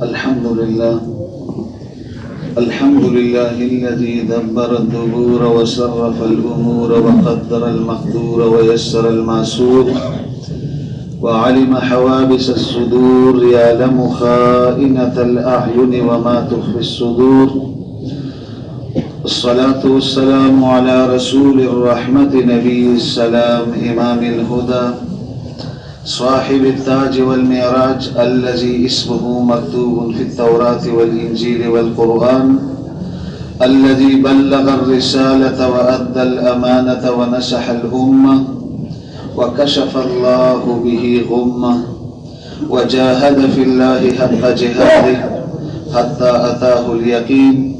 الحمد لله الذي دبر الدبور وصرف الأمور وقدر المقدور ويسر المعسور وعلم حوابس الصدور يعلم خائنة الأعين وما تخفي الصدور. الصلاة والسلام على رسول الرحمة نبي السلام إمام الهدى صاحب التاج والمعراج الذي اسمه مكتوب في التوراة والإنجيل والقرآن، الذي بلغ الرسالة وأدى الأمانة ونصح الأمة وكشف الله به غمة وجاهد في الله حق جهاده حتى أتاه اليقين.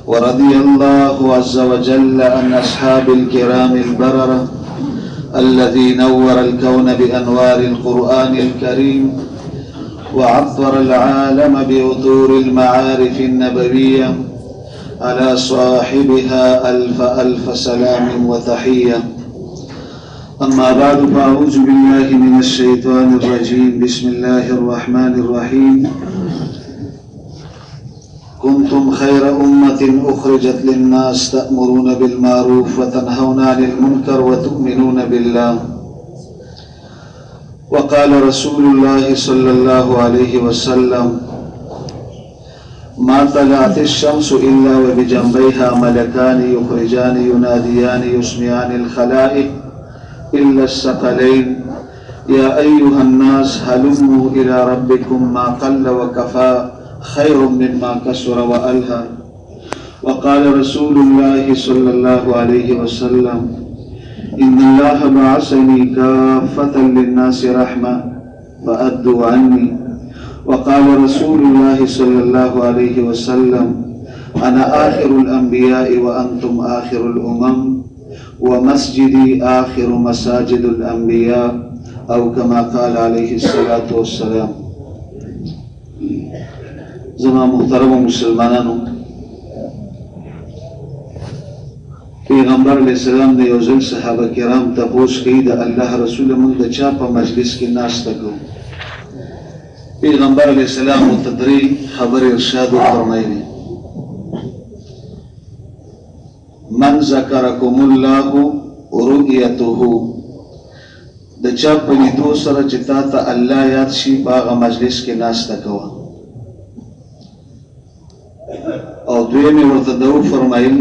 ورضي الله عز وجل عن أصحاب الكرام البررة الذي نور الكون بأنوار القرآن الكريم وعطر العالم بعطور المعارف النبوية، على صاحبها ألف سلام وتحية. أما بعد، فأعوذ بالله من الشيطان الرجيم. بسم الله الرحمن الرحيم. كنتم خير أمة أخرجت للناس تأمرون بالمعروف وتنهون عن المنكر وتؤمنون بالله. وقال رسول الله صلى الله عليه وسلم: ما طلعت الشمس إلا وبجنبيها ملكان يخرجان يناديان يسمعان الخلائق إلا الثقلين: يا أيها الناس هلموا إلى ربكم ما قل وكفى خير مما كسر وألهى. وقال رسول الله صلى الله عليه وسلم: إن الله بعثني كافة للناس رحمة فأدوا عني. وقال رسول الله صلى الله عليه وسلم: أنا آخر الأنبياء وأنتم آخر الأمم ومسجدي آخر مساجد الأنبياء، أو كما قال عليه الصلاة والسلام. زما محترم مسلمانانو، پیغمبر علیہ السلام د یو ځل صحابه کرام تپوس کوي د الله رسول موږ د چا په مجلس کې ناسته کوو. پیغمبر علیہ السلام متدری خبر ارشاد فرمایلی: من ذکرکم الله رؤیته، د چا په لیدو سره چې تا ته الله یاد شي په هغه مجلس کې ناسته کوه. او دویمې ورته دو فرمایل: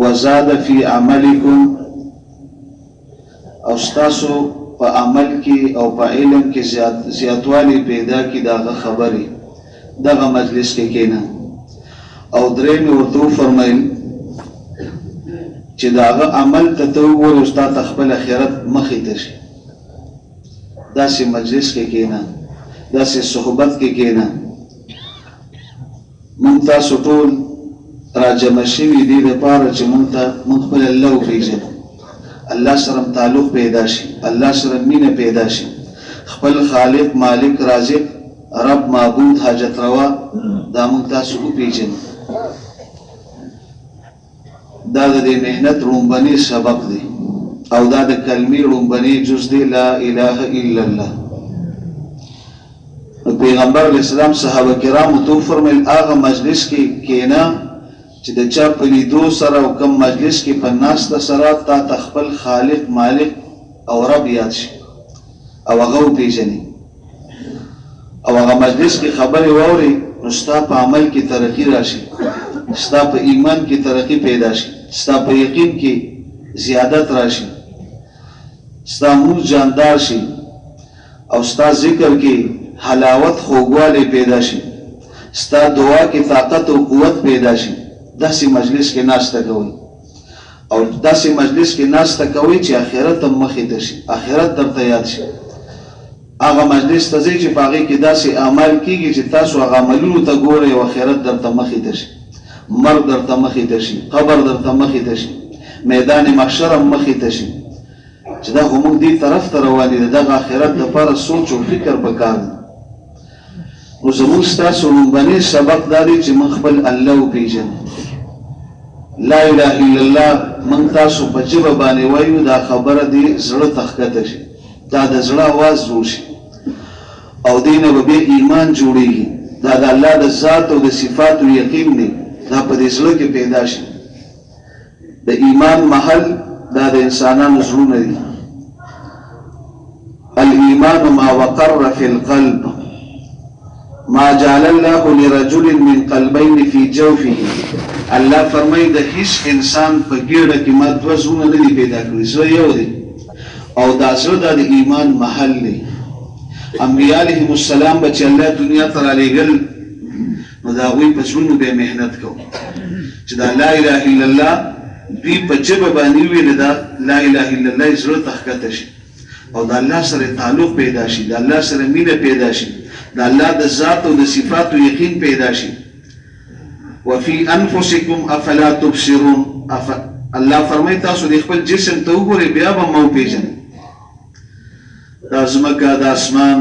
وزاد فی عملکم، او ستاسو په عمل کې او په علم کې زیاتوالی پیدا کی داغه خبرې دغه مجلس کې کېنه. او درېمې ورته فرمایل چې داغه عمل ته ته وګورې او ستا ته خپل آخرت مخې ته شي، داسې مجلس کې کېنه، داسې صحبت کې کېنه. مونږ تاسو ټول راجمع شوي دي دپاره چې مونږ خپل الله وپېژنو، الله سره تعلق پیدا شي، الله سره مینه پیدا شي، خپل خالق مالک رازق رب معبود حاجت روا دا مونږ تاسو وپېژنو. دا د دې محنت رومبني سبق دی او دا د کلمې رومبني جز دی، لا اله الا الله. پیغمبر علیہ السلام صحابه کرامو ته فرمایل: هغه مجلس کې کېنه چې د چا په لیدو سره او کم مجلس کې په ناسته سره تا ته خپل خالق مالک او رب یاد شي او هغه وپېژني، او هغه مجلس کې خبرې واوري، نو ستا په عمل کې ترقي راشي، ستا په ایمان کې ترقي پیدا شي، ستا په یقین کې زیادت راشي، ستا مور جاندار شي، او ستا ذکر کې حلاوت خوږوالی پیدا شي، ستا دعا کې طاقت او قوت پیدا شي. داسې مجلس کې ناسته کوئ، او داسې مجلس کې ناسته کوئ چې آخرت هم مخې ته شي، آخرت درته یاد شي. هغه مجلس ته ځئ چې په هغې کې داسې اعمال کېږي چې تاسو هغه عملونو ته ګورئ او آخرت درته مخې ته شي، مرګ درته مخې ته شي، قبر درته مخې ته شي، میدان محشر هم مخې ته شي چې دا خو موږ دې طرف ته روانې ده. دغه آخرت دپاره سوچ او فکر پکار دی. نو زموږ ستاسو لومبنی سبق دا دی چې موږ خپل الله وپېژنو. لا اله الا الله موږ تاسو په ژبه باندې وایو، دا خبره دې زړه ته ښکته شي، دا د زړه اواز جوړ شي. او دینه به بیا ایمان جوړیږي. دا د الله د ذات او د صفاتو یقین دی، دا په دې زړه کې پیدا شي. د ایمان محل دا د انسانانو زړونه دي. الایمان ما وقر فی القلب ما جعل الله لرجل من قلبین فی جوفه. الله فرمایي د هیڅ انسان په ګیډه کې ما دوه زړونه نه دي پیدا کړي، زړه یو دی او دا زړه د ایمان محل دی. انبیاء علیهم السلام به چې الله دنیا ته رالیږل نو د هغوی په زړونو به یې محنت کوو چې دا لا اله الا الله دوی په ژبه باندې وویل، دا لا اله الا الله یې زړه ته ښکته شي او د الله سره تعلق پیدا شي، د الله سره مینه پیدا شي، د الله د ذات او د صفاتو یقین پیدا شي. وفي انفسکم افلا تبصرون. الله فرمایي تاسو د خپل جسم ته وګورئ بیا به مو پیژنئ. دا ځمکه، دا اسمان،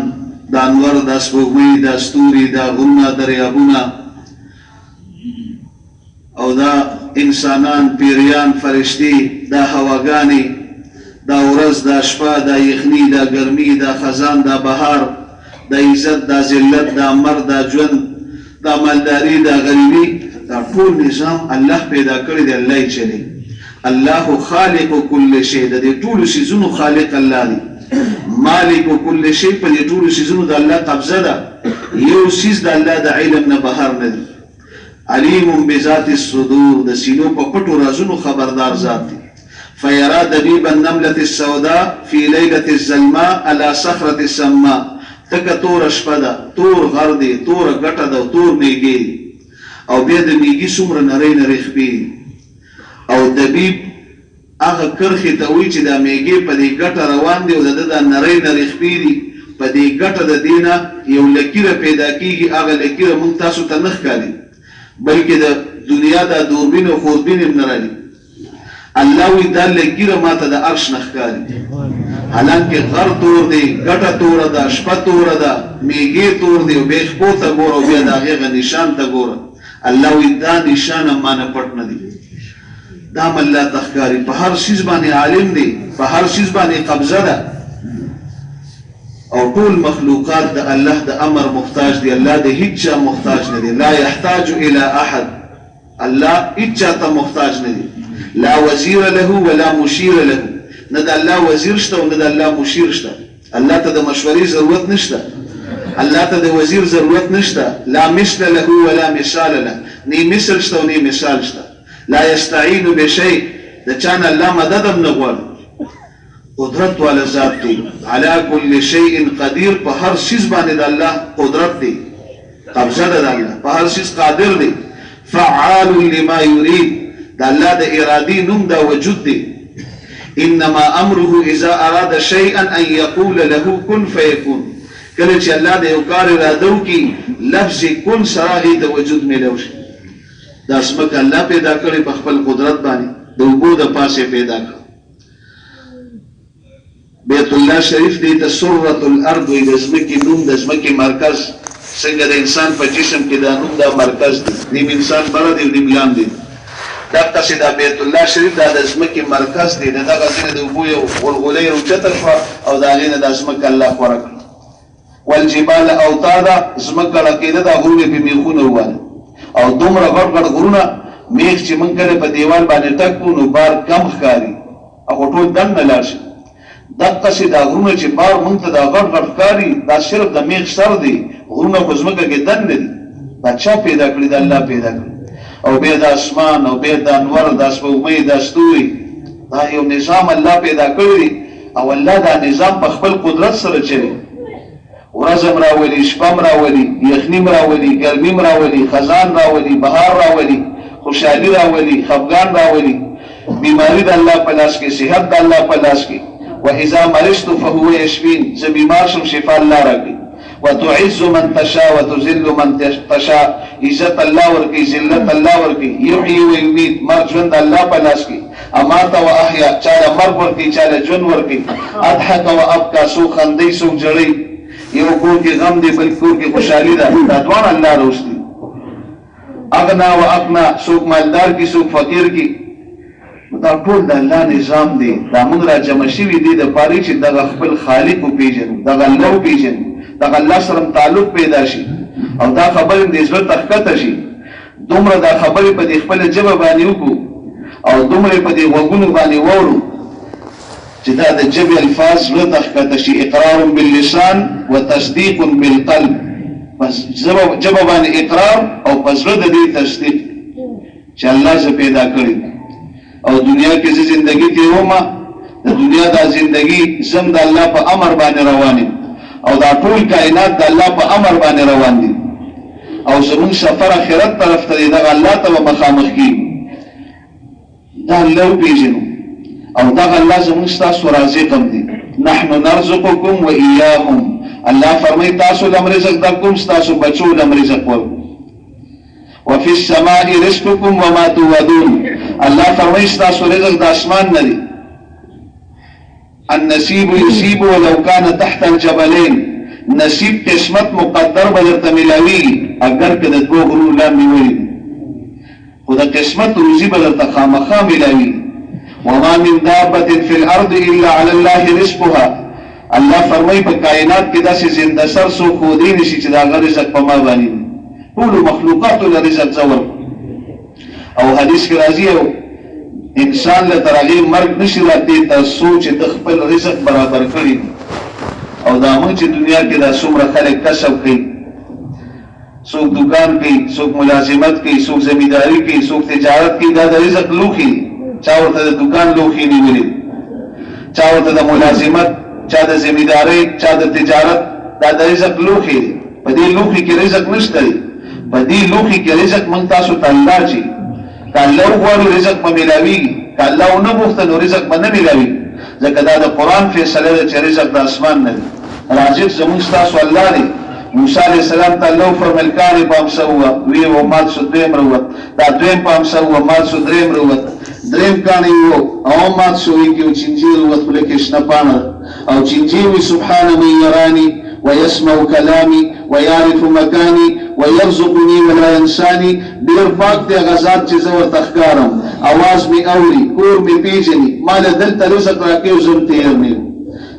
دا انور، دا سپوږمۍ، دا ستوري، دا غرونه، دریابونه او دا انسانان، پیریان، فرشتي، دا هواګانې، دا ورځ، دا شپه، دا یخني، دا ګرمي، دا خزان، دا بهار، دا عزت، دا ذلت، دا مرګ، دا ژوند، دا مالداري، دا غریبي، دا ټول نظام الله پیدا کړی دی، الله یې چلی. الله خالق کل شی، د دې ټولو شیزونو خالق الله دی. مالک کل شی، په دې ټولو شیزونو د الله قبضه ده، یو شیز د الله د علم نه بهر نه دی. علیم بذات الصدور، د سینو په پټو رازونو خبردار ذات دی. فیرا دبیب النملة السوداء فی لیلة الظلماء علی صخرة السماء. تکه تور شپه ده، تور غر دی، تور ګټه ده، تور میږي او بیا د میږي څومره نری نری خپې او دبیب هغه کرښې ته وایي چې دا میږي په دې ګټه روان دی او د ده دا نری نری خپې دي، په دې ګټه د دې نه یو لکیره پیدا کېږي. هغه لکیره موږ تاسو ته نه ښکاري بلکې د دنیا دا دوربین او خوربین هم نه راځي. الله وی دا لکیره ماته د عرش نه ښکاري، حالانکه غر تور دی، ګټه توره ده، شپه توره ده، میږي تور دی او بیا خپو ته ګوره او بیا د هغې نشان ته ګوره. الله وی دا نشان هم مانه پټ نه دي، دا هم الله ته ښکاري. په هر شیز باندې عالم دی، په هر شیز باندې قبضه ده او ټول مخلوقات د الله د امر محتاج دي. الله د هیڅ چا محتاج نه دی. لا يحتاج الى احد، الله هیڅ چا ته محتاج نه دی. لا وزیر له ولا مشیر له، نه د الله وزیر شته او نه د الله مشیر شته. الله ته د مشورې ضرورت نشته، الله ته د وزیر ضرورت نشته. لا مثل له ولا مثال له، نه مثل شته او نه مثال شته. لا يستعين بشيء، د چا نه الله مدد هم نه غواړي. قدرت والا ذات دی، علی کل شیء قدیر، په هر شیز باندې د الله قدرت دی، قبضه ده د الله، په هر شیز قادر دی. فعال لما یرید، د الله د ارادي نوم دا وجود دی. انما امره اذا اراد شيئا ان يقول له كن فيكون. کله چې الله د یو کار اراده وکړي لفظ کن سره د وجود میلو شي. دا ځمکه الله پیدا کړې په خپل قدرت باندې، د اوبو د پاسه پیدا کړ. بیت الله شریف دی ته سرة الارض وي، د ځمکې نوم، د ځمکې مرکز. څنګه د انسان په جسم کې دا نوم دا مرکز دی، نیم انسان بره دی نیم لاندې. دقسې دا بیت الله شریف دا د ځمکې مرکز دی. د دغه ځای نه د اوبو یو غلغلۍ راوچته شوه او د هغې نه دا ځمکه الله خوره کړه. والجبال اوتادا، ځمکه ړکېده، دا غرونه پې میخونه وواله او دومره غټ غټ غرونه میخ چې موږ کله په دیوال باندې ټک کړو نو بار کم ښکاري او ټول دننه لاړ شي. دقسې دا غرونه چې بار موږ ته دا غټ غټ ښکاري، دا صرف د میخ سر دی، غرونه په ځمکه کې دننه دي. دا چا پیدا کړي؟ دا الله پیدا کړي. او بیا د اسمان او بیا د انور، د سپوږمۍ، د ستوري، دا یو نظام الله پیدا کړی او الله دا نظام په خپل قدرت سره چلی. ورځ هم راولي، شپه هم راولي، یخني هم راولي، ګرمي هم راولي، خزان راولي، بهار راولي، خوشحالي راولي، خفګان راولي. بیماری د الله په لاس کې، صحت د الله په لاس کې. واذا مرضت فهو یشفین، زه بیمار شم شفا الله راکړي. وتعز من تشاء وتذل من تشاء، عزت الله ورکی، ذلت الله ورکی. یحیی و یمیت، مرګ ژوند الله په لاس کې. امات و احیا، چاله مرګ ورکی، چاله ژوند ورکی. اضحک و ابکا، څوک خندي څوک ژړي، یو کور کې غم دی بل کور کې خوشحالي ده، دا دواړه الله روستي. اغنا و اقنا، څوک مالدار کی څوک فقیر کی، دا ټول د الله نظام دی. دا موږ را جمع شوي دي د پاره چې دغه خپل خالق وپېژنو، دغه الله وپېژنو، دغه الله سره تعلق پیدا شي او دا خبرې د زړه تخکته شي دومره دا خبرې په دې خپل ژبه باندې وکړو او دومره په دې غوږونو باندې وورو چې دا د ژبې الفاظ زړه تخکته شي اقرار باللسان وتصدیق بالقلب بس ژبه باندې اقرار او په زړه د دې تصدیق چې الله زه پیدا کړی او دنیا کې زه زندگی تیرومه د دنیا دا زندگی زم د الله په امر باندې روان یم او دا ټول کائنات د الله په امر باندې روان دي او زمون سفر آخرت طرف ته دی دغه الله ته مخامخ کیږو دا الله وپېژنو او دغه الله زمون ستاسو رازق هم دی نحن نرزقکم و ایاهم الله فرمایي تاسو لم رزق درکوم ستاسو بچو لم رزق ورکوم وفي السماء رزقكم وما توعدون الله فرمایي ستاسو رزق د اسمان نه دی النصیب یصیب ولو کان تحت الجبلین نصیب قسمت مقدر بدرته ملاوي اگر که د دوه غرونو لاندې وي خو د قسمت روزي بدرته خامخا ملاوي وما من دابة في الارض الا على الله رزقها الله فرمایي په کائنات کې داسې زنده سر سو خو دې نشي چې دا رزق په ما باندې ټول مخلوقات له رزق زور او حدیث کې راځي او انسان له ترغی مرګ نشي راځي ته سوچ د خپل رزق برابر کړی او دا موږ چې دنیا کې دا څومره خلک کسب کوي څوک دکان کوي څوک ملازمت کوي څوک زمینداری کوي څوک تجارت کوي دا د رزق لوخي چا ورته د دکان لوخي نیولې چا ورته د ملازمت چا د زمینداری چا د تجارت دا د رزق لوخي په دې لوخي کې رزق نشته په دې لوخي کې رزق مونږ تاسو ته الله چی کله وګورو رزق په ملاوي کله نو بوخته نو رزق باندې ملاوي ځکه دا د قران فیصله ده چې رزق د اسمان نه راځي زموږ تاسو الله دی موسی علیہ السلام ته الله فرمایل کاری په امسوا وی او مات شو دریم وروت دا دریم په امسوا مات شو دریم وروت دریم کانی وو او مات شو یو چنجیر وروت بلکې شنپانه او چنجیر سبحان من يراني ويسمع كلامي ويعرف مكاني ويرزقني ولا ينساني دیر پاک دی غزات چې زور تخکارم आवाज می اوري کور می پیژني مال دلته رزق راکې زم تیر نه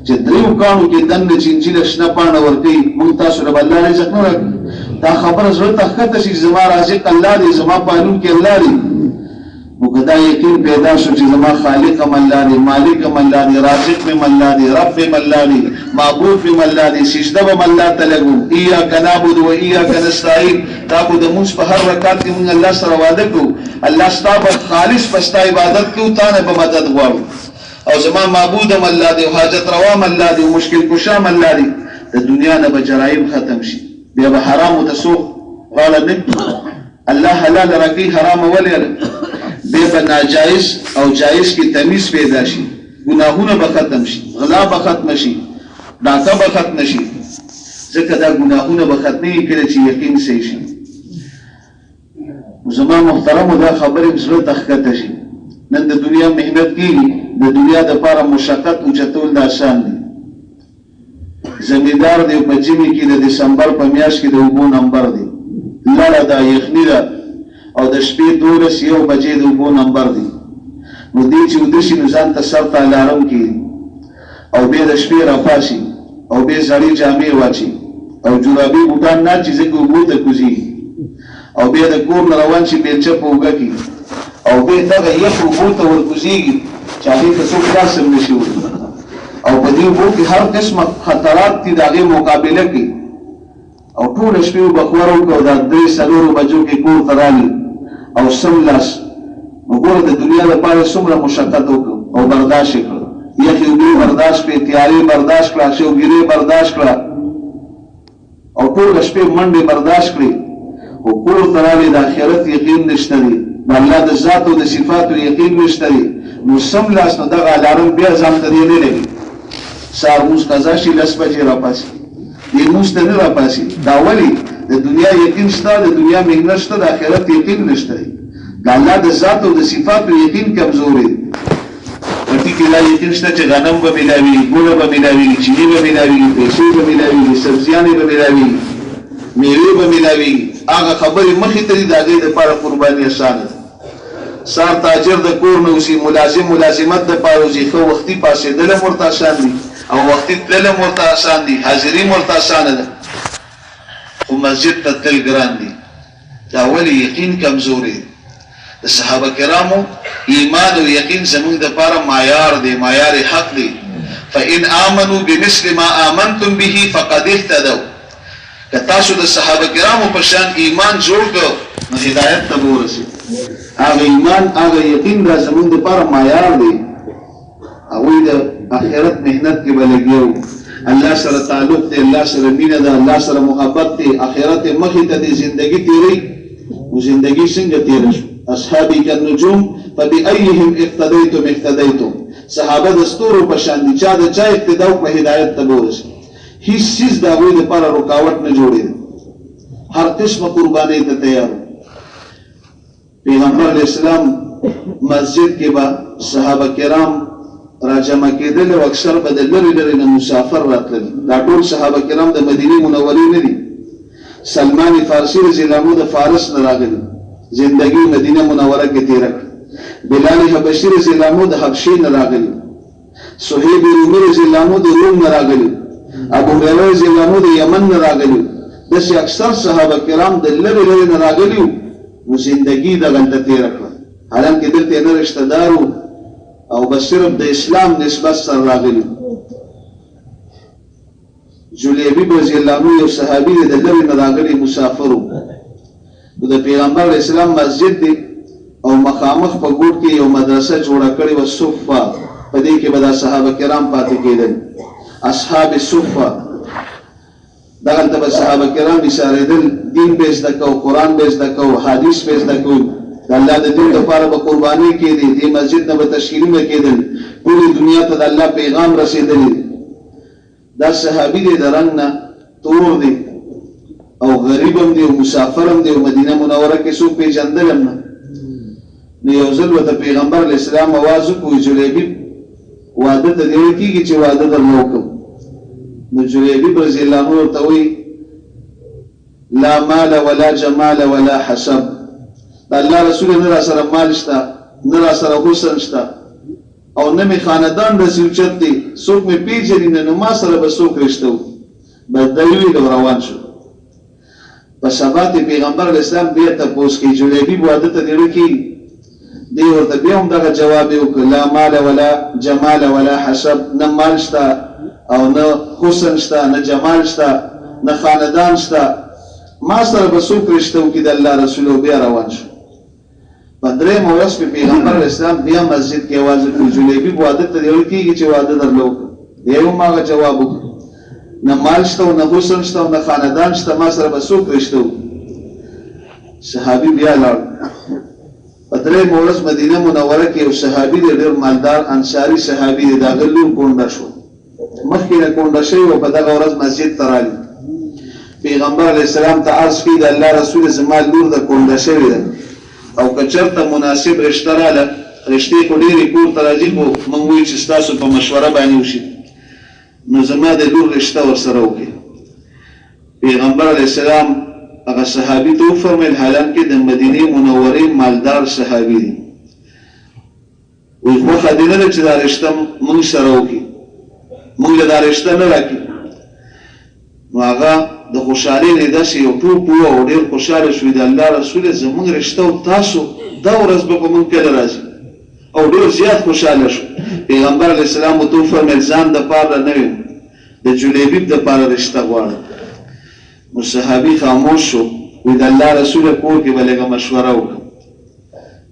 چې دریو کانو کې دنه چنجیل شنپانه ورکی مونږ تاسو رب الله رزق نه راکړي دا خبره زړه تخته شي زما رازق الله دی زما پالون کې الله دی وکدا یقین پیدا شو چې زما خالق هم الله دی مالک هم الله دی رازق هم الله دی رب هم الله دی معبود هم الله دی سجده هم الله تلګو ایاک نعبد و ایاک نستعين دا کو د موږ په هر رکعت کې موږ الله سره وعده کوو الله ستاسو خالص پستا عبادت کوو تا نه په مدد غواړو او زما معبود هم الله دی او حاجت روا هم الله دی او مشکل کشا هم الله دی د دنیا نه به جرایم ختم شي بیا به حرام وتسوق قال نه الله حلال راکې حرام ولې بے ناجائز او جائز کی تمیز پیدا شي گناهونه به ختم شي غلا به ختم شي ډاکه به ختم شي ځکه دا گناهونه به ختمي کړي چې یقین صحیح شي زما محترم دا خبرې زړه تخکته شي نن د دنیا مهنت کیږي د دنیا د لپاره مشقت او چتول د آسان دي زمیندار دی په جمی کې د دسمبر په میاشت کې د اوبو نمبر دی لړه دا یخنی ده او د شپې 12 بجې د اوبو نمبر دی نو دې چې ودشي نو ځان ته سر ته الارم کړي او بیا د شپې راپاسي او بیا زړې جامې واچي او جورابي بوټان نه چې ځکه اوبو ته کوزي او بیا د کور نه روان شي بیلچه په اوږه کې او بیا دغه یخ اوبو ته ورکوزيږي چې هغې ته څوک خلاص هم نشي او په دې اوبو کې هر قسمه خطرات دي د هغې مقابله کوي او ټوله شپې وبخور وکړو دا 3-4 بجو کې کور ته رالي او سملاس وګوره د دنیا لپاره څومره مشقت وکړو او برداشت یې کړو یخې اوبې برداشت کړې تیارې برداشت کړه شوګیرې برداشت کړه او ټوله شپې منډې برداشت کړې خو کور ته رالي د آخرت یقین نشته دی د الله د ذات او د صفاتو یقین نشته دی نو سملاس نو دغه الارم بیا ځان ته دی نه لګي سهار مونځ قضا شي 10 بجې راپاسي دې مونځ ته نه راپاسي دا ولې د دنیا یقین شته د دنیا مهنت شته د آخرت یقین نشته دی د الله د ذات او د صفاتو یقین کمزوري پټي کې لا یقین شته چې غنم به ملاوي ګوړه به ملاوي چینی به ملاوي پیسې به ملاوي سبزیانې به ملاوي میوې به ملاوي هغه خبرې مخې ته دي د هغې دپاره قرباني اسانه ده سار تاجر د کور نه اوسي ملازم ملازمت دپاره وځي ښه وختي پاڅېدل هم ورته اسان دي او وختي تللم ورته آسان دي حاضري ورته آسانه ده خو مسجد ته تلل ګران دي دا ولې یقین کمزوري د صحابه کرامو ایمان او یقین زموږ دپاره معیار دی معیار حق دی فإن آمنوا بمثل ما آمنتم به فقد اهتدوا که تاسو د صحابه کرامو په شان ایمان جوړ کړو نو هدایت ته به ورسېږئ هغه ایمان هغه یقین دا زموږ دپاره معیار دی هغوی د آخرت محنت کې به لګیا وو الله سره تعلق دی الله سره مینه ده الله سره محبت دی آخرت مخې ته دی زندګي تېروي نو زندګي څنګه تېره شو اصحابي كالنجوم فبأيهم اقتديتم اقتديتم صحابه د ستورو په شان دي چا د چا اقتدا په هدایت ته ورسېږي هیڅ چیز د هغوی دپاره رکاوټ نه جوړېده هر قسمه قربانۍ ته تیار پیغمبر علیه السلام مسجد کې به صحابه کرام راجمع کېدل او اکثر به د لرې لرې نه مسافر راتلل دا ټول صحابه کرام د مدینې منورې نه دي سلمان فارسي رضی الله عنه د فارس نه راغلي زندگی مدینه منوره کې تیره کړه بلال حبشي رضی الله عنه د حبشې نه راغلي صهیب رومي رضی الله عنه د روم نه راغلي ابو هريره رضی الله عنه د یمن نه راغلي داسې اکثر صحابه کرام د لرې لرې نه راغلي نو زندگی دغلته تیره کړه حالانکې دلته نه رشته دار او بس صرف د اسلام نسبت سره راغلي جلیبی رضی الله عنه یو صحابي دی د لرې نه راغلي مسافر و د پیغمبر علیه السلام مسجد دی او مخامخ په ګوټ کې یو مدرسه جوړه کړې وه صفه په دې کې به دا صحابه کرام پاتې کېدل اصحاب صفه دغلته به صحابه کرام ایسارېدل دین به زده کوو قرآن به زده کوو حدیث به زده کوو د الله د دین لپاره به قربانۍ کېدې دې مسجد نه به تشکیلونه کېدل ټولې دنیا ته د الله پیغام رسېدلی دا صحابي دی د رنګ نه تور دی او غریب هم دی او مسافر هم دی او مدینه منوره کې څوک پېژندل هم نه نو یو ځل ورته پیغمبر علیه السلام اواز وکړو جلیبي واده ته دې ویل کېږي چې واده درنه وکړم نو جلیبي رضی الله عنه ورته وایي لا مال ولا جمال ولا حسب د الله رسول نه را سره مال شته نه را سره حسن شته او نه مې خاندان راسي اوچت دی څوک مې پېژني نه نو ما سره به څوک رشته وکړي بس دی ویل او روان شو په سبا کې پیغمبر علیه السلام بیا تپوس کوي جلیبي واده ته دې وکړي دی ورته بیا هم دغه جواب یې وکړ لا مال ولا جمال ولا حسب نه مال شته او نه حسن شته نه جمال شته نه خاندان شته ما سره به څوک رشته وکړي د الله رسول او بیا روان شو په درېیمه ورځ کې پیغمبر علیه السلام بیا مسجد کې اواز وکړ جلیبي واده ته دې ویل کېږي چې واده درله وکړه دی هم هغه جواب وکړ نه مال شته او نه حسن شته او نه خاندان شته ما سره به څوک رشته وکړي صحابي بیا لاړ په درېیمه ورځ مدینه منوره کې یو صحابي دی ډېر مالدار انصاري صحابي دی د هغه لور کونډه شو مخکې نه کونډه شوې وه په دغه ورځ مسجد ته رالي پیغمبر علیه السلام ته عرض کوي د الله رسول زما لور د کونډه شوې ده او که چېرته مناسب رشته راله رشتې خو ډېرې کور ته راځي خو موږ وایو چې ستاسو په مشوره باندې وشي نو زما د لور رشته ورسره وکړي پیغمبر علیه السلام هغه صحابي ته وفرمیل حالانکې د مدینې منورې مالدار صحابي دی وایي خوښه دې نه ده چې دا رشته موږ سره وکړي موږ له دا رشته نه راکړي نو هغه د خوشحالۍ نه داسې یو ټوپ و او ډېر خوشحاله شوي د الله رسوله زموږ رشته او تاسو دا ورځ به په موږ کله راځي او ډېر زیات خوشحاله شو پیغمبر علیه السلام ورته وفرمیل ځان دپاره نه یم د جلیبي دپاره رشته غواړم نو صحابي خاموش شو وایي د الله رسوله کور کې به لږه مشوره وکړم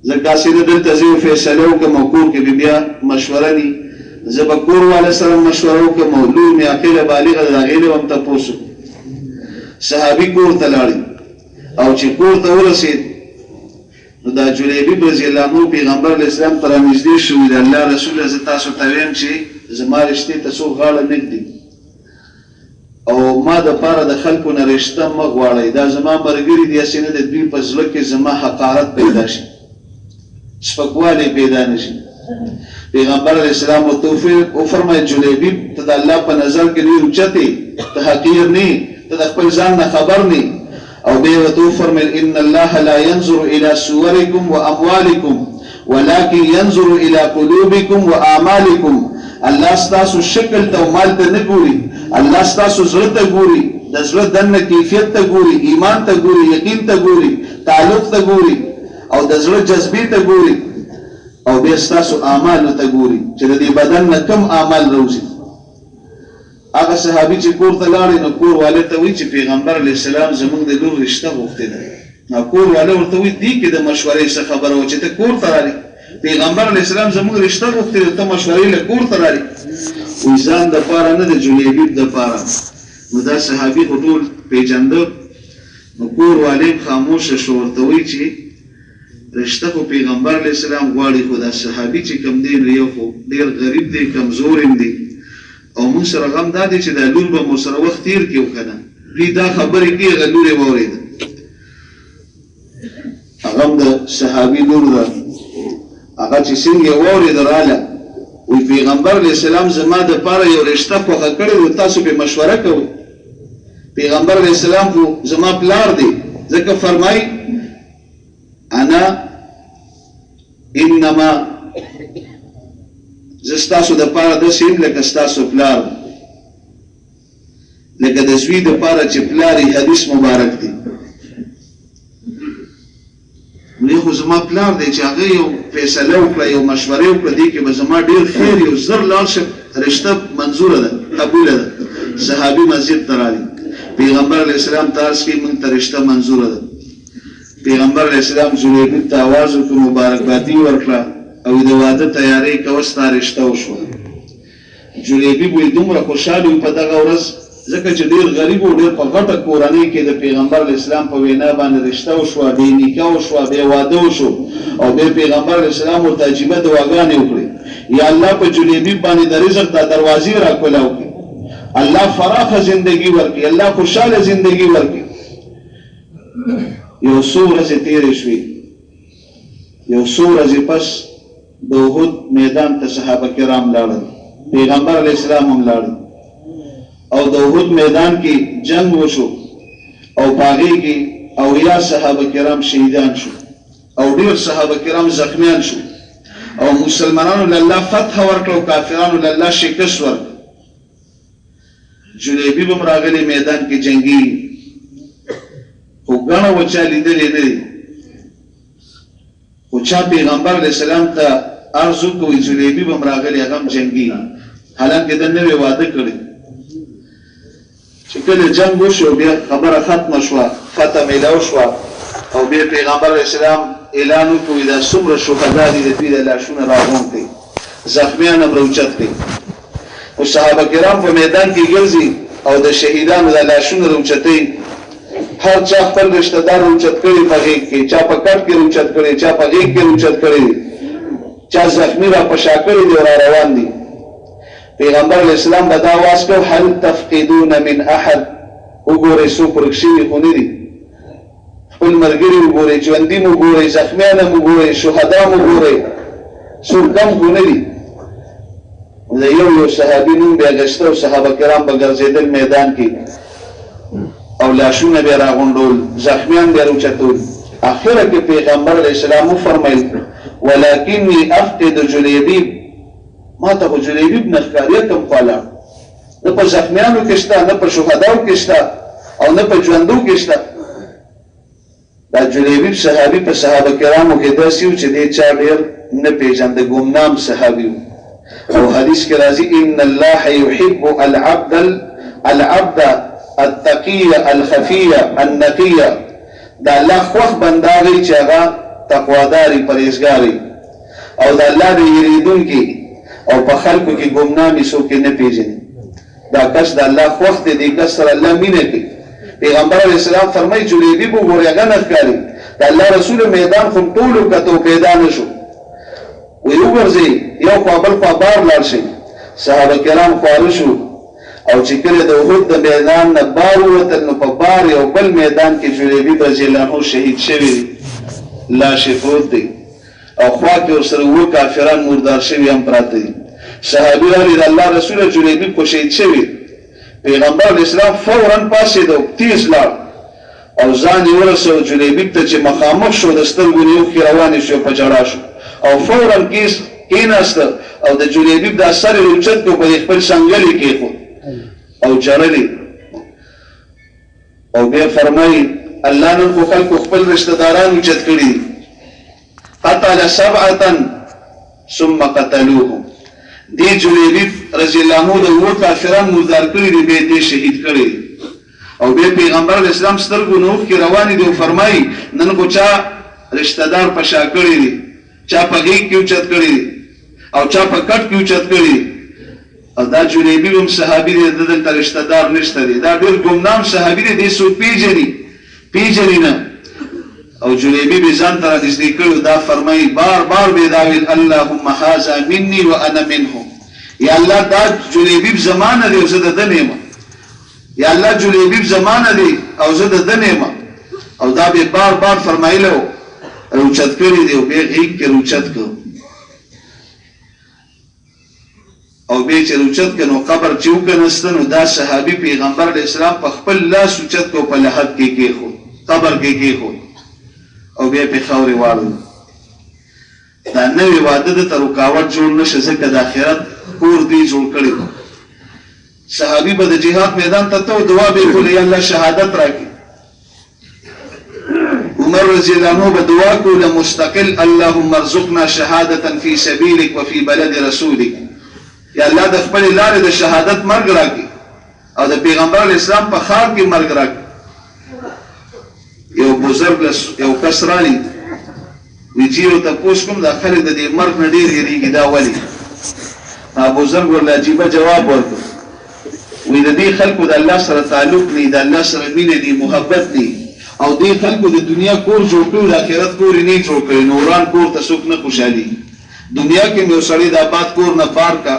زه داسې نه دلته زه یو فیصله وکړم او کور کې به بیا مشوره دي زه به کور والا سره مشوره وکړم او لور مې عاقله بالغه ده د هغې نه به هم تپوس وکړم صحابي کور ته لاړې او چې کور ته ورسېد نو دا جلیبي رضی الله عنه پیغمبر علیه السلام ته رانږدې شو د الله رسوله زه تاسو ته ویم چې زما رشتې ته څوک غاړه نه ږدي او ما دپاره د خلکو نه رشته مه غواړئ دا زما ملګري دي هسې نه د دوی په زړه کې زما حقارت پیدا شي سپکوالی پیدا نه شي پیغمبر علیه السلام ورته وفرمیل جلیبي ته د الله په نظر کې ډېر اوچت یې ته حقیر نه ته د خپل ځان نه خبر نه او بیا ورته وفرمیل ان الله لا ينظر الى صوركم واموالكم ولكن ينظر الى قلوبكم واعمالكم الله ستاسو شکل ته او مال ته نه ګوري، الله ستاسو زړه ته ګوري، د زړه دننه کیفیت ته ګوري، ایمان ته ګوري، یقین ته ګوري، تعلق ته ګوري او د زړه جذبې ته ګوري او بیا ستاسو اعمالو ته ګوري چې د دې بدن نه کم اعمال روزي. هغه صحابي چې کور ته لاړې نو کور والي ته وایي چې پیغمبر علیه السلام زموږ د لور رشته غوښتې ده. نو کور والی ورته وایي دې کې د مشورې څه خبره وه چې ته کور ته رالې، پیغمبر علیه السلام زموږ رشته غوښتې ده، ته مشورې له کور ته رالې. وایي ځان دپاره نه د جلیبیب دپاره. نو دا صحابي خو ټول پیژنده. نو کور والی خاموشه شو، ورته وایي چې رشته خو پیغمبر علیه السلام غواړي، خو دا صحابي چې کوم دی نو یو خو ډېر غریب دی، کمزور هم دی او موږ سره غم دا دی چې دا لور به مو سره وخت تېر کړي که نه. دوی دا خبرې کوي، هغه لور یې واورېده، هغه هم د صحابي لور ده. هغه چې څنګه یې واورېده راله، وایي پیغمبر علیه السلام زما دپاره یو رشته خوښه کړې وه، تاسو پرې مشوره کوئ. پیغمبر علیه السلام خو زما پلار دی، ځکه فرمایي انا انما زه ستاسو دپاره داسې یم لکه ستاسو پلار، لکه د زوی دپاره چې پلار یې حدیث مبارک دی. نو خو زما پلار دی چې هغه یو فیصله وکړه، یو مشورې وکړه، دې کې به زما ډېر خیر یو زر لاړ شم، رشته منظوره ده، قبوله ده. صحابي مسجد ته راغی، پیغمبر علیه السلام ته عرض کړي موږ ته رشته منظوره ده. پیغمبر علیه السلام جلیبیب ته آواز وکړ، مبارکبادي ورکړه او د واده تیاری کوه، ستا رشته وشوه. جلیبیب وایي دومره خوشحاله وي په دغه ورځ، ځکه چې ډېر غریب و، ډېر په غټه کورنۍ کې د پیغمبر علیه السلام په وینا باندې رشته وشوه، بیا نکاح وشوه، بیا واده وشو او بیا پیغمبر علیه السلام ورته عجیبه دعاګانې وکړې. یا الله په جلیبیب باندې د رزق دا دروازې راکولاو کړي، الله فراخه زندگی ورکړي، الله خوشحاله زندگی ورکړي. یو څو ورځې تېرې شوې، یو څو ورځې پس د احد میدان ته صحابه کرام لاړل، پیغمبر علیه السلام هم لاړل او د احد میدان کې جنگ وشو او په هغې کې اویا صحابه کرام شهیدان شو او ډېر صحابه کرام زخمیان شو او مسلمانانو له الله فتح ورکړه او کافرانو له الله شکست ورکړه. جلیبیب هم راغلی میدان کې جنګي، خو ګڼه وچا لیدلې نه دي، خو چا پیغمبر علیه السلام ته عرض وکړ جلیبیب هم راغلی، هغه هم جنګي، حالانکې ده نوې واده کړی. چې کله جنګ وشو بیا خبره ختمه شوه، فتح میلاو شوه او بیا پیغمبر علیه السلام اعلان وکړ دا څومره شهدا دي د دوی د لاشونه راغونډ کړئ، زخمیان هم راوچت کړئ. خو صحابه کرام په میدان کې ګرځي او د شهیدانو د لاشونه راوچتوي، هر چا خپل رشته دار راوچت کړي په غېږ کې، چا په کټ کې راوچت کړي، چا په غېږ کې راوچت کړي، چا زخمي را په شا کړي دي او را روان دي. پیغمبر علیه السلام به دا آواز کو هل تفقدون من احد، وګورئ څوک ورک شوي خو نه دي، خپل ملګري وګورئ، ژوندي م وګورئ، زخمیان م وګورئ، شهدا م وګورئ، څوک کم خو نه دي. د یو صحابي نوم بیا اخیسته او صحابه کرام به ګرځېدل میدان کې او لاشونه بیا راغونډول، زخمیان بیا راوچتول. اخره کې پیغمبر علیه السلام وفرمیل ولکنی افقد جلیبیب، ما ته خو جلیبیب نه ښکاریه کم خواله، نه په زخمیانو کې شته، نه په شهداو کې شته او نه په ژوندو کې شته. دا جلیبیب صحابي په صحابه کرامو کې داسې و چې دې چا ډېر نه پېژانده، ګمنام صحابي و. او حدیث کې راځي ان الله يحب العبد التقي الخفي النقي، دا الله خوښ بنده دی چې هغه تقواداري، پرهیزګاري او د الله د یریدونکي او په خلکو کې ګمنامي څوک نه پېژني، دا کس د الله خوښ دی، دې کس سره الله مینه کوي. پیغمبر علیه السلام فرمایي جلیبیب وګورئ هغه نه ښکاري، د الله رسول میدان خو ټولو کتو پیدا نه شو، وی وګرځئ یو خوا بل خوا بار لاړ شئ. صحابه کرام خواره شو او چې کله د احد د میدان نه بار ووتل نو په بار یو بل میدان کې جلیبیب رضی الله عنه شهید شوی دی، لاش یې پروت دی او خوا کې ورسره اووه کافران مردار شوي هم پراته دي. صحابي راغلي د الله رسول جلیبیب خو شهید شوی، پیغمبر علیه السلام فورا پاڅېد او تیز لاړ او ځان یې ورسول جلیبیب ته چې مخامخ شو، د سترګو نه اوښکې روانې شوې، په ژړا شو او فورا کېناسته او د جلیبیب دا سر یې اوچت کړو په خپل شنګل یې کېښود او ژړل او بیا فرمایي الله نن خو خلکو خپل رشته داران اوچت کړي قتل 7 ثم قتلوه دی جلیبیب رضی الله عنه د اووه کافران مردار کړي دي بیا دې شهید کړي او بیا پیغمبر علیه السلام سترګو نه اوښکې روانې دي او فرمایي نن خو چا رشته دار په شا کړي دي چا په غېږ کې اوچت کړي دي او چا په کټ کې اوچت کړي او دا جلیبیب هم صحابي دی د دلته رشته دار نشته دی دا ډېر ګمنام صحابي دی دې څوک پیژني نه او جلیبیب یې ځان ته رانږدې کړي دا فرمایي بار بار به دا ویل اللهم هذا مني وانا منهم یا الله دا جلیبیب زما نه دی او زه د ده نه یم یا الله جلیبیب زما نه دی او زه د ده نه یم او دا به بار بار فرمایلی و روچت کړي دی او بیا غېږ کې روچت کړو او بیا چې روچت کړه نو قبر چې وکنسته نو دا صحابي پیغمبر علیه السلام په خپل لاس اوچت کړو په لحد کې کېښود قبر کې کېښود او بیا پې خاورې واړوي دا نوې واده ده ته رکاوټ جوړ نه شي ځکه د آخرت کور دوی جوړ کړی صحابي به د جهاد میدان ته ته دعا به یې کوله یا الله شهادت راکړي عمر رضی الله عنه به دعا کوله مستقل اللهم ارزقنا شهادة في سبيلك وفي بلد رسولك یا الله د خپل لارې د شهادت مرګ راکړي او د پیغمبر علیه السلام په ښار کې مرګ راکړي یو بزرګ یو کس رالي وی چې یو تپوس کوم دا خلک د دې مرګ نه ډېر یېرېږي دا ولې بزرګ ورله عجیبه جواب ورکړ وی د دې خلکو د الله سره تعلق نه د الله سره مینه دي محبت دي او دې خلکو د دنیا کور جوړ کړي د آخرت کور یې نه جوړ کړي نوران کور ته څوک نه خوشحالي دنیا کې مې یو سړی د آباد کور نه پار کا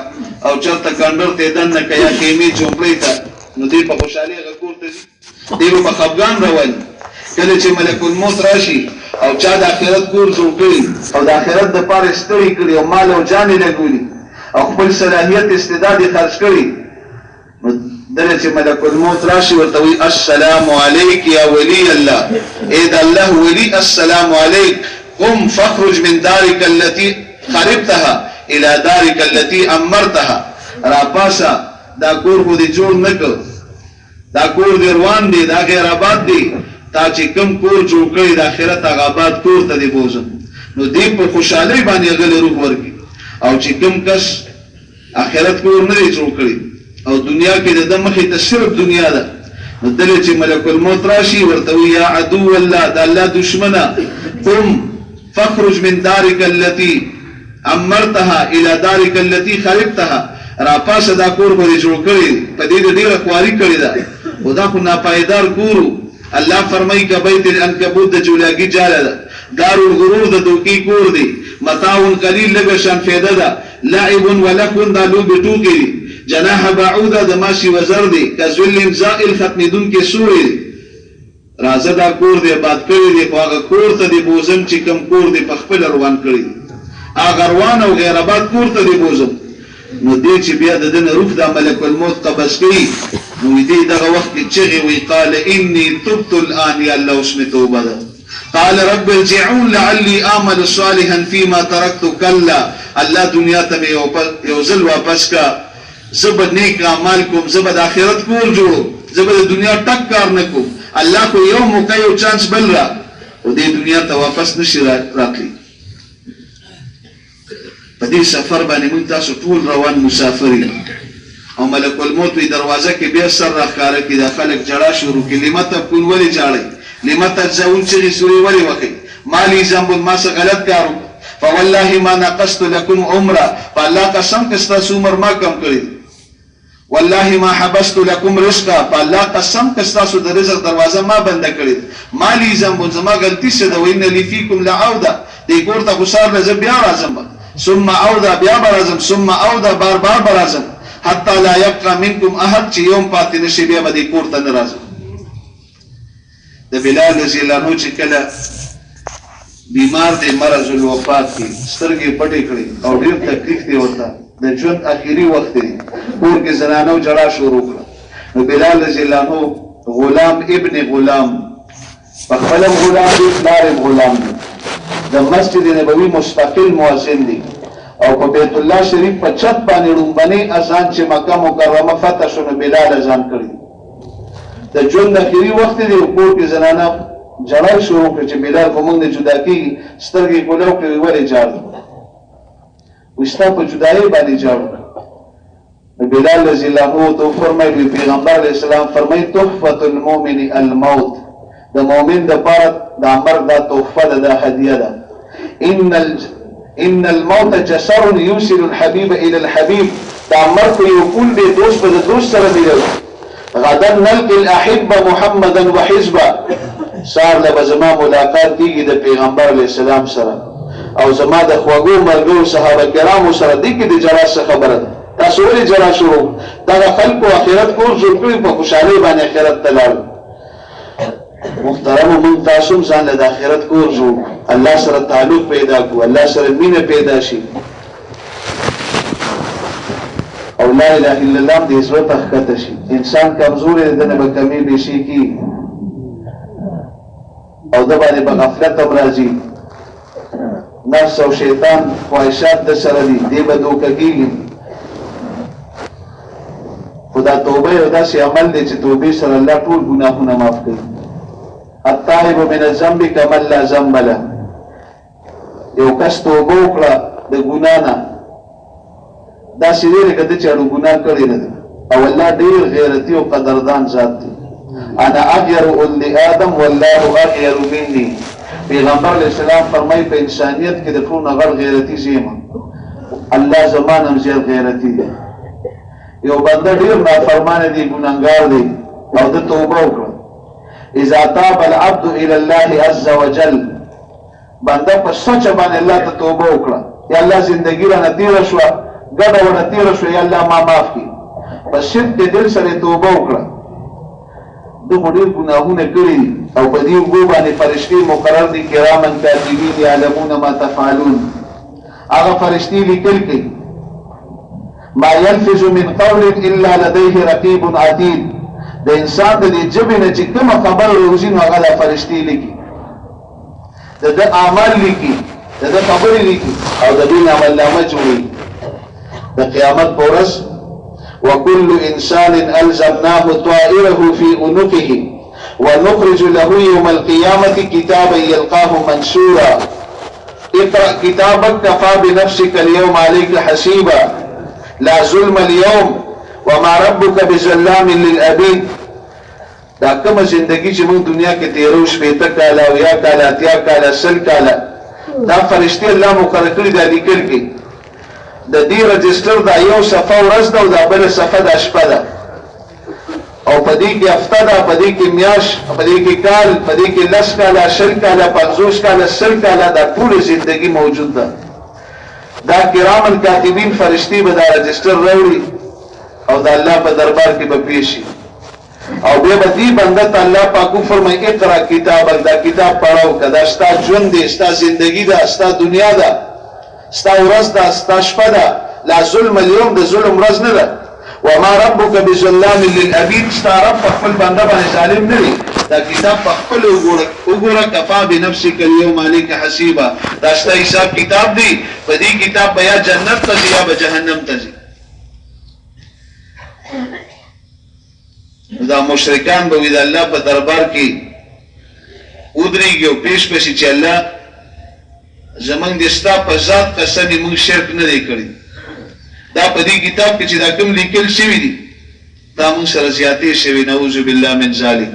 او چېرته کنډر ته یې دننه که یا خیمې چومپړۍ ته نو دی په خوشحالۍ هغه کور ته ځي دی به په خفګان رواني کله چې ملک الموت راشي او چا د آخرت کور جوړ کړي او د آخرت دپاره ستړي کړي او مال او جان یې لګولي او خپل صلاحیت استعداد یې خرج کړي نو دله چې ملک الموت راشي ورته وایي السلام علیک یا ولی الله ای د الله ولی السلام علیک قم فخرج من دارک التي خربتها الى دارک التي امرتها راپاسا دا کور خو دې جوړ نه کړ دا کور دې روان دی دا غیر آباد دی تا چې کوم کور جوړ کړی د آخرت هغه آباد کور ته دې بوځم نو دې په خوشحالۍ باندې هغه له روح ورکړي او چې کوم کس آخرت کور نه دی جوړ کړی او دنیا کې د ده مخې ته صرف دنیا ده نو دله چې ملک الموت راشي ورته وایي یا عدو الله د الله دشمنه قم فخرج من دارک التي امرتها الى دارک التي خربتها راپاسه دا کور به دې جوړ کړی په دې د ډېره خواري کړې ده خو دا خو ناپایدار کور الله فرمایي که بیت العنکبوت د جولاګي جاله ده دار الغرور د دوکې کور دی متاع قلیل لږه شان فایده ده لعب ولکن دا لوبې ټوکې دي جناح بعوده د ماشي وزر دی که ذل زائل ختمېدونکې سورې دی راځه دا کور دی آباد کړی دی خو هغه کور ته دې بوځم چې کوم کور دی په خپله روان کړی دی هغه روان او غیر آباد کور ته دې بوځم نو دې چې بیا د ده نه روح دا ملک الموت قبض کوي نو دې دغه وخت کې چغې وایي قال انی تبت الآن یا الله اوس مې توبه ده قال رب ارجعون لعلی اعمل صالحا فيما تركت كلا الله دنیا ته مې یو ځل واپس کا زه به نیک اعمال کوم زه به د آخرت کور جوړو زه به د دنیا ټک کار نه کوم الله خو یو موقع یو چانس بل را او دې دنیا ته واپس نشي راتلی په دې سفر باندې موږ تاسو ټول روان مسافر یو او ملک الموت وی دروازه کې بیا سر راښکاره کړي دا خلک ژړا شروع کړي لم تبکون ولې ژاړئ لم تجزون چغې سورې ولې وکئ ما لي ذنب ما څه غلط کار وکړ فوالله ما نقصت لكم عمره فالله قسم که ستاسو عمر ما کم کړی والله ما حبست لكم رزقا فالله قسم که ستاسو د رزق دروازه ما بنده کړی ما لي ذنب زما غلطي څه ده وان لي فيكم لعوده دې کور ته خو سهار نه زه بیا راځم ثم عوده بیا به راځم ثم عوده بار بار به راځم حتی لا یبقى منکم احد چې یوم پاتې نشي بیا به دې کور ته نه راځم د بلال رضی الله عنه چې کله بیمار دی مرض الوفات کې سترګې پټې کړې او ډېر تکلیف دی ورته د ژوند اخري وخت دی کور کې زنانو جړا شروع کړه نو بلال رضی الله عنه غلام ابن غلام په خپل غلام دی پلار غلام دی د مسجد نبوي مستقل مؤذن دی او په بیت الله شریف په چت باندې لومبني اذان چې مکه مکرمه فتح شو نو بلال اذان کړی د ژوند اخري وخت دی کور کې زنانه جړل شروع کړ چې بلال خو موږ نه جدا کېږي سترګې کولو کړې ولې جاړو وستا په جدایي باندې جاړو بلال رضی الله عنه تو فرمایي پیغمبر علیه السلام فرمایي تحفة المؤمن الموت د مؤمن د پاره د مرګ د تحفه ده هدیه ده ان الموت جسر يوصل الحبيب الى الحبيب د مرګ یو کول دی دوست په دوست سره دی غدا نلقي الاحبه محمدا وحزبه سار له زما ملاقات کیږي د پیغمبر علیه السلام سره او زما د خواږو مرګو صحابه کرامو سره د کې د جراس خبره ده تاسو ولې جرا شروع دا خلکو اخرت کور جوړ کړی په خوشحالي باندې اخرت تلل محترم من تاسو ځان له اخرت کور جوړ الله سره تعلق پیدا کو الله سره مینه پیدا شي او لا اله الا الله دې زړه تخکته شي انسان کمزور دی دنه به کمی بشي کی او د باندې په غفلت او راضي نفس او شیطان خواهشات د سره دي به دوکېږي خدا توبه او داسې عمل دی چې توبې سره الله ټول ګناهونه معاف کوي التائب من الذنب كمن لا ذنب له یو کس توبه وکړه د ګناه نه داسې دی لکه د چاړو ګناه کړی نه او الله ډېر غیرتي او قدردان ذات دی انا اغیر ولد آدم والله اغیر مني پیغمبر علیہ السلام فرمایي په انسانیت کې د ټول غیر غیرتی زیمه الله زمانه زیات غیرتی دی یو بنده ډیر نافرمانه دی ګناهګار دی او د توبه وکړه اذا تاب العبد الى الله عز وجل بنده په سوچ باندې الله ته توبه وکړه یا الله زندگی را نتیره شو ګډه و نتیره شو یا الله ما معاف کړي په صدق دل سره توبه وکړه د ډیر ګناهونه کړی او په دې وګ باندې فرشتي مقرر دي کرامن کاتبین یعلمون ما تفعلون هغه فرشتي لیکل کوي ما يلفظ من قول الا لديه رقيب عتيد د انسان د جبه نه چې کوم خبر روزي نو هغه فرشتي لیکي د اعمال لیکي د خبرې لیکي او د دین عمل نامه جوړي د قیامت پر ورځ وكل انسان الزمناه طائره في عنقه ونخرج له يوم القيامه كتابا يلقاه منشورا اقرأ كتابك كفى بنفسك اليوم عليك حسيبا لا ظلم اليوم وما ربك بظلام للعبيد دا کومه زندگی چې موږ دنیا کې تیرو شپېته کاله او یا کاله اتیا کاله سل کاله دا فرشتي الله مقرر کړي دا لیکل کې د دې رجستر دا یو صفه ورځ ده او دا بل صفه د شپه ده او په دې کې هفته ده په دې کې میاش په دې کې کال په دې کې لس کاله شل کاله 50 کاله سل کاله دا ټول زندگی موجود ده دا کرام الکاتبین فرشتي به دا رجستر راوړي او دا الله په دربار کې به پیشي او بیا به دې بنده ته الله پاک فرمایي اقرا کتابک دا کتاب پڑھو کدا ستا ژوند دی ستا زندگی ده ستا دنیا ده ستا ورځ ده ستا شپه ده لا ظلم اليوم د ظلم ورځ نه ده وما ربك بظلام للعبيد ستا رب خپل بنده باندې ظالم نه دی دا کتاب خپل وګوره کفا بنفسك اليوم عليك حسيبا دا ستا حساب کتاب دی په دې کتاب بیا جنت ته یا به جهنم ته دا مشرکان به د الله په دربار کې ودرېږي او پیش پسې چې الله زمونږ د ستا په ذات قسم موږ شرک نه دی کړی دا په دې کتاب کې چې دا کوم لیکل شوی دی دا موږ سره زیاتې شوی نعوذ بالله من ذلک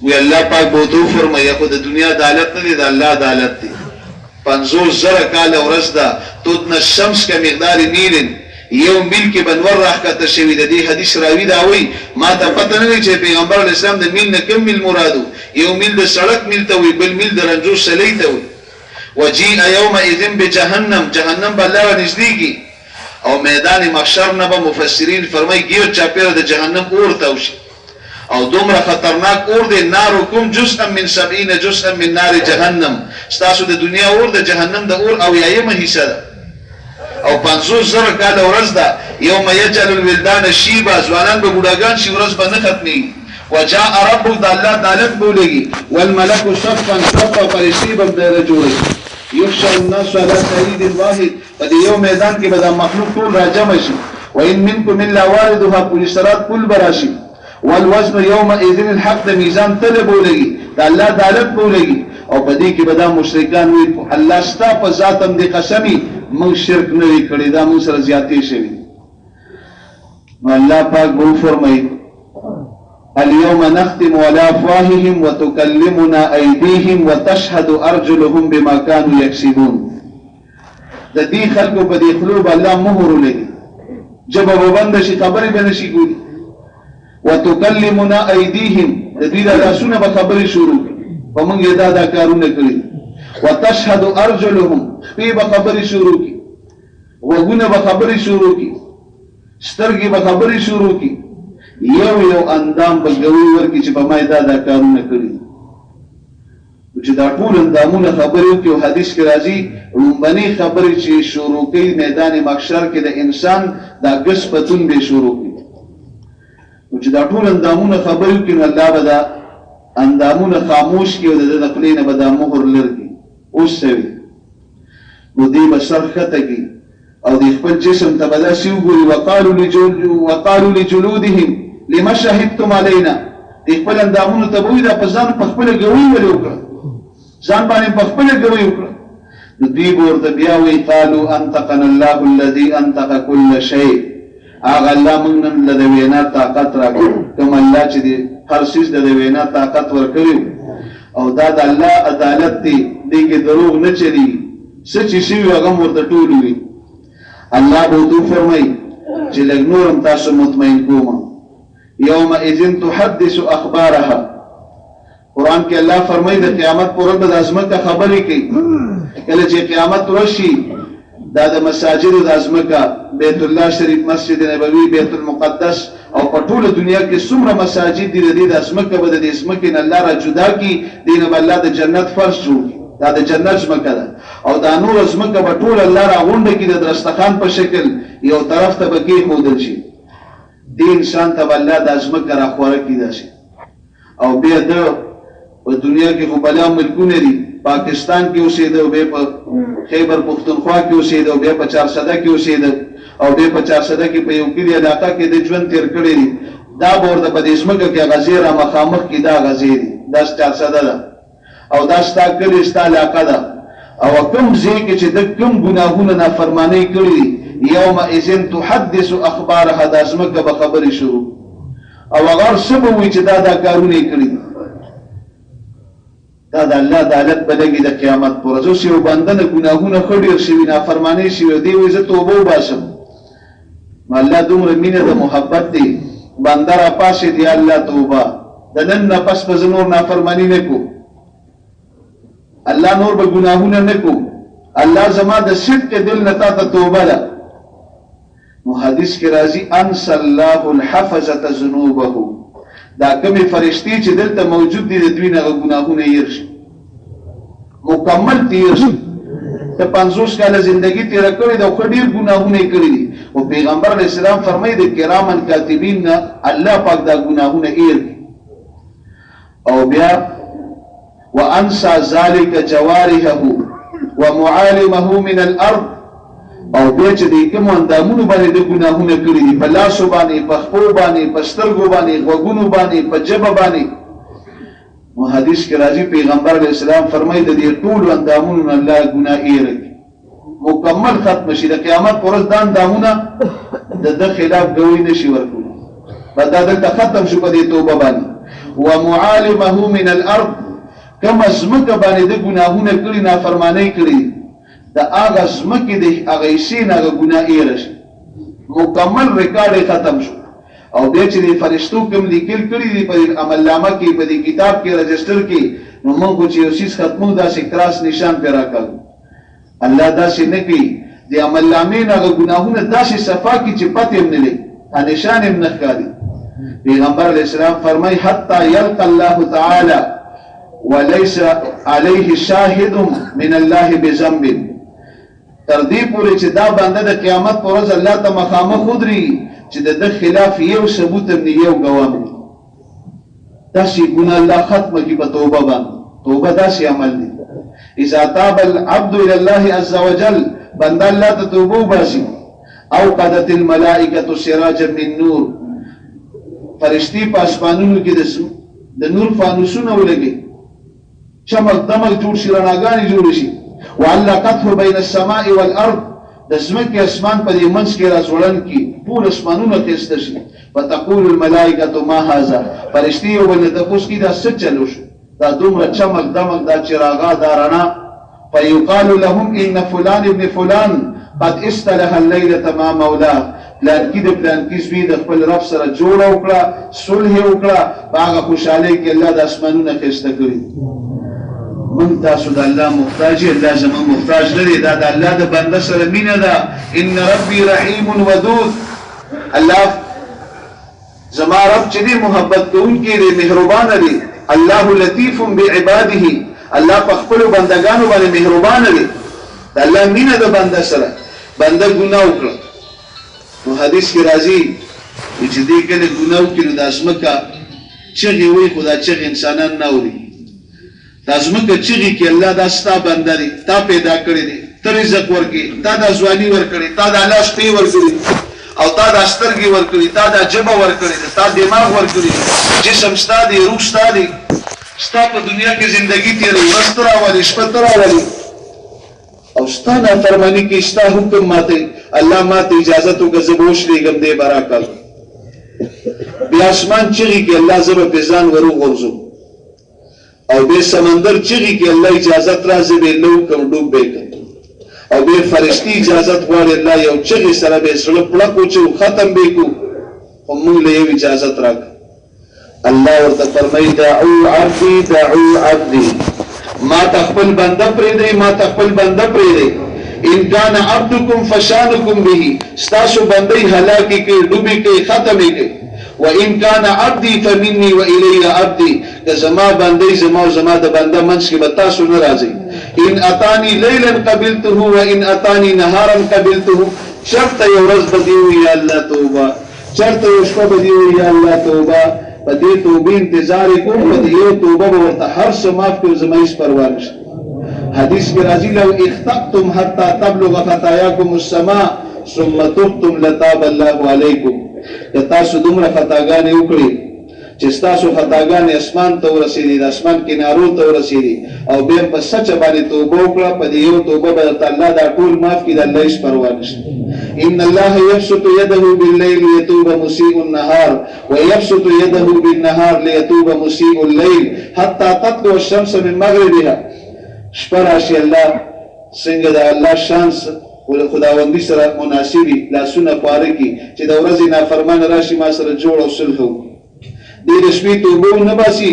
وی الله پاک بوتو فرمایي خو د دنیا عدالت نه دی د الله عدالت دی 50,000 کال ورځ ده تودن الشمس کا مقدار میل یو میل کې بنور راخته شوی د دې حدیث راوی دا وی ما ته پته نه چې پیغمبر اسلام د میل نه کم میل مرادو یو میل د سړک میل ته وی بل میل د رنجو سلی ته وی وجيء يومئذ بجهنم جهنم بلاره نزدیکی او میدان محشر نه به مفسرین فرمای گیر چاپیره د جهنم اور توشي او دومره خطرناک اور دی نارکم جزءا من 70 جزءا من نار جهنم ستاسو د دنیا اور د جهنم د اور او یایمه حصہ ده او 50,000 کال ورځ ده یوم یجعل الولدان شیبا ځوانان به بوډاګان شي ورځ به نه ختمي وجاء ربك د الله تعالی بولېږي والملك صفا صفا فرشتي به دایره جوړي یحشر الناس علی صعید واحد، په دې یو میدان کې به دا مخلوق ټول راجمع شي. وان منکم الا واردها، پولیس صراط پل براشي. والوزن یومئذ الحق، د میزان تل بولږي، د الله عدالت بولږي. او په دې کې به دا مشرکان وي الله ستا په ذات هم دې قسمي موږ شرک نه وي کړی، دا موږ سره زیاتې شوي. نو الله پاک به وفرمایي اليوم نختم على افواههم وتكلمنا ايديهم وتشهد ارجلهم بما كانوا يكسبون. د دې خلکو په دې خلو به الله مهر ولګي، جبه به بند شي، خبرې به نشي کولی. وتكلمنا ايديهم، د دې د لاسونه به خبرې شروع کړي، په موږ یې دا کارونه کړي. وتشهد ارجلهم، خپې به خبرې شروع کړي، غوږونه به خبرې شروع کړي، سترګې به خبرې شروع کړي، یو اندام به ګوي ورکړي چې په ما یې دا کارونه کړي. چې دا ټول اندامونه خبرې وکړي. او حدیث کې راځي لومبنۍ خبرې چې شروع کوي میدان محشر کې د انسان دا ګس پتون به شروع کوي. چې دا ټول اندامونه خبرې وکړي نو الله به دا اندامونه خاموش کړي او د خپلې نه به دا مهر لري. اوس سوي نو دې به سر ښکته کړي او د خپل جسم ته به داسې وګوري. وقالوا لجلودهم لما شهدتم علينا، د خپل اندامونو ته به وایي دا په ځان په خپله ګوي ولې وکړه، ځان باندې په خپله ګوي وکړه. نو دوی به ورته بیا وایي قالوا انطقنا الله الذي انطق كل شيء، هغه الله موږ نن له د وینا طاقت راکړو، کوم الله چې د هر څیز د وینا طاقت ورکړي. او دا د الله عدالت دی، دې کې دروغ نه چلیږي، څه چې شوي هغه هم ورته ټول وي. الله به ورته فرمایي چې لږ نور هم تاسو مطمئن کوم. یومئذ تحدث اخبارها، قرآن کې الله فرمایي د قیامت پر ورځ به د ځمکه خبرې کوي. کله چې قیامت راشي دا د مساجد د ځمکه، بیت الله شریف، مسجد نبوي، بیت المقدس او په ټوله دنیا کې څومره مساجد دي، د دې د ځمکه به د دې ځمکې نه الله را جدا کړي، دې نه به الله د جنت فرش جوړ کړي. دا د جنت ځمکه ده. او دا نور ځمکه به ټول الله را غونډه کړي د دسترخوان په شکل، یو طرف ته به کېښودل شي. دې انسان ته به الله دا ځمکه را خوره کړي داسې. او بیا د په دنیا کې خو بلا ملکونه دي، پاکستان کې اوسېده، بیا په خیبر پښتونخوا کې اوسېده، بیا په چارسده کې اوسېده، او بیا په چارسده کې په یو کلي علاقه کې د ژوند تېر کړی دي. دا به ورته په دې ځمکه کې غزې را مخامخ کړي، دا غزې دي، دا چارسده ده او دا ستا کلي، ستا علاقه ده. او کوم ځای کې چې د کوم ګناهونه نافرمانۍ کړي دي، یومئذ تحدث اخبارها، دا ځمکه به خبرې شروع. او هغه څه به وایي چې دا کارونه یې کړي دي. دا د الله عدالت به لګي د قیامت پر ورځ. اوس یو بنده نه ګناهونه ښه ډېر شوي، نافرمانۍ شوي، دی وایي زه توبه وباسم. نو الله دومره مینه د محبت دی، بنده راپاڅېد یا الله توبه، د نن نه پس به زه نور نافرماني نه کوم، الله نور به ګناهونه نه کوم، الله زما د صدق دل نه تا ته توبه ده. نو حدیث کې راځي انسى الله الحفظة ذنوبه، دا کمی فرشتي چې دلته موجود دي د دوی نه ګناهونه هیر شي، مکمل تیر شي. ته 50 کاله زندگی تیره کړې ده او ښه ډېر ګناهونه یې کړي دي. او پیغمبر علیه السلام فرمایي د کرامن کاتبین نه الله پاک دا ګناهونه هیر کړي. او بیا وانسى ذلك جوارحه ومعالمه من الارض، او بیا چې د کوم اندامونو باندې د ګناهونه کړي دي، په لاسو باندې، په خپو باندې، په سترګو باندې، غوږونو باندې، په ژبه باندې. نو حدیث کې راځي پیغمبر علیه السلام فرمایي د دې ټولو اندامونو نه الله ګناه هیر کړي، مکمل ختم شي. د قیامت پر ورځ دا اندامونه د خلاف ګوي نشي ورکولی، دا دلته ختم شو په دې توبه باندې. ومعالمه من الارض، کوم ځمکه باندې د ګناهونه کړي، نافرمانۍ کړي، د هغه ځمکې د هغه حصې نه هغه ګناه هیره شي، مکمل ریکارډ یې ختم شو. او بیا چې د فرشتو کوم لیکل کړي دي په عملنامه کې، په دې کتاب کې، رجسټر کې، نو موږ خو چې یو څیز ختمو داسې کراس نشان پرې راکاږو. الله داسې نه کوي، د عملنامې نه هغه ګناهونه داسې صفا کړي چې پته هم نه لګي، نشان هم نه ښکاري. پیغمبر علیه السلام فرمایي حتی یلقى الله تعالی وليس عليه شاهد من الله بذنب، تر دې پورې چې دا بنده د قیامت پر ورځ الله ته مخامخ ودرېږي چې د ده خلاف یو ثبوت هم نه، یو ګواه هم نه. داسې ګناه الله ختمه کړي په توبه باندې. توبه داسې عمل دی اذا تاب العبد الى الله عز وجل بنده الله ته توبه وباسي اوقدت الملائکه سراجا من نور فرشتي په اسمانونو کې د نور فانوسونه ولګي چمک دمک جوړ شي رڼاګانې جوړ شي وعلقته بين السماء والارض د ځمکې اسمان په دې منځ کې راځوړن کې ټول اسمانونه خسته شي فتقول الملائکه ما هذا فرشتي وبل تاسو کې دا څه چلو شو دا دومره چمک دمک دا چراغا دا رڼا فيقال لهم ان فلان ابن فلان قد استلح الليله مع مولاه پلان کې د پلان کې زوی د خپل رب سره جوړ وکړه صلح وکړه باغه خوشاله کې الله د اسمانونو خسته کړی من تاسو د الله محتاج الله زمون محتاج لري دا د الله د بنده سره مینه ده ان ربي رحیم ودود الله زما رب چې دی محبت کوونکی دی مهربان دی الله لطیف بعباده الله په خپل بندگانو باندې مهربان دی د الله مینه د بنده سره بنده ګناه وکړه نو حدیث کې راځي چې دې کله ګناه وکړي د اسمکه چغي وي خدا چغي انسانان نه اوري دازمکه چغي کې الله دا ستا بنده دی تا پیدا کړی دی ته رزق ورکړي تا د ځواني ورکړي تا د الله شپې ورکړي او تا د سترګې ورکړي تا د جبه ورکړي تا دماغ ورکړي جسم ستا دی روح ستا دی ستا په دنیا کې زندگی تیرې ورځ ته راولي شپه ته راولي او ستا نافرماني کې ستا حکم ماته الله ماته اجازه تو که زه به وشلېږم دې به راکړ بیا اسمان چغي کې الله زه به په ځان وروغورځم او بے سمندر چغی کی اللہ اجازت رازی بے لو کم ڈوب بے کم او بے فرشتی اجازت غوار اللہ یو چغی سر بے سلو پڑکو چو ختم بے کو امون لیو اجازت راک اللہ ورطا فرمائی دعو عبدی ما تقبل بندہ پریدے ما تقبل بندہ پریدے ان کان عبدکم فشانکم بہی ستاسو بندی حلاکی کے ڈوبی کے ختمی کے وَإِن كَانَ عَبْدِي فَمِنِّي وَإِلَيَّ عَبْدِي کہ زما بندی زما و زما دا بندہ منس کی بتاسو نرازی ان اتانی لیلا قبلته وَإِن اتانی نهارا قبلته شرط یورز بدیو یا اللہ توبہ شرط یشکو بدیو یا اللہ توبہ بدی توبی انتظار کو بدیو توبہ بورتا ہر سماف کے زمائش پروانش حدیث کے رازی لو اختقتم حتی تبلغ خطایاکم السماء ثم تبتم لتاب اللہ علیکم کہ تاسو دومره خطاګانې وکړي چې تاسو خطاګانې اسمان ته ورسېدي د اسمان کنارو ته ورسېدي او بیا په سچ باندې توبه وکړه په دې یو توبه به الله دا ټول معاف کړي د الله هیڅ پروا نشته ان الله يبسط يده بالليل ليتوب مسيء النهار ويبسط يده بالنهار ليتوب مسيء الليل حتى تطلع الشمس من مغربها شپه راشي الله څنګه د الله شانس ول خداوندی سره مناسبی لاسونه پاره کی چې د ورځې نافرمان راشي ما سره جوړ او صلح دې د شپې توبه نه باسي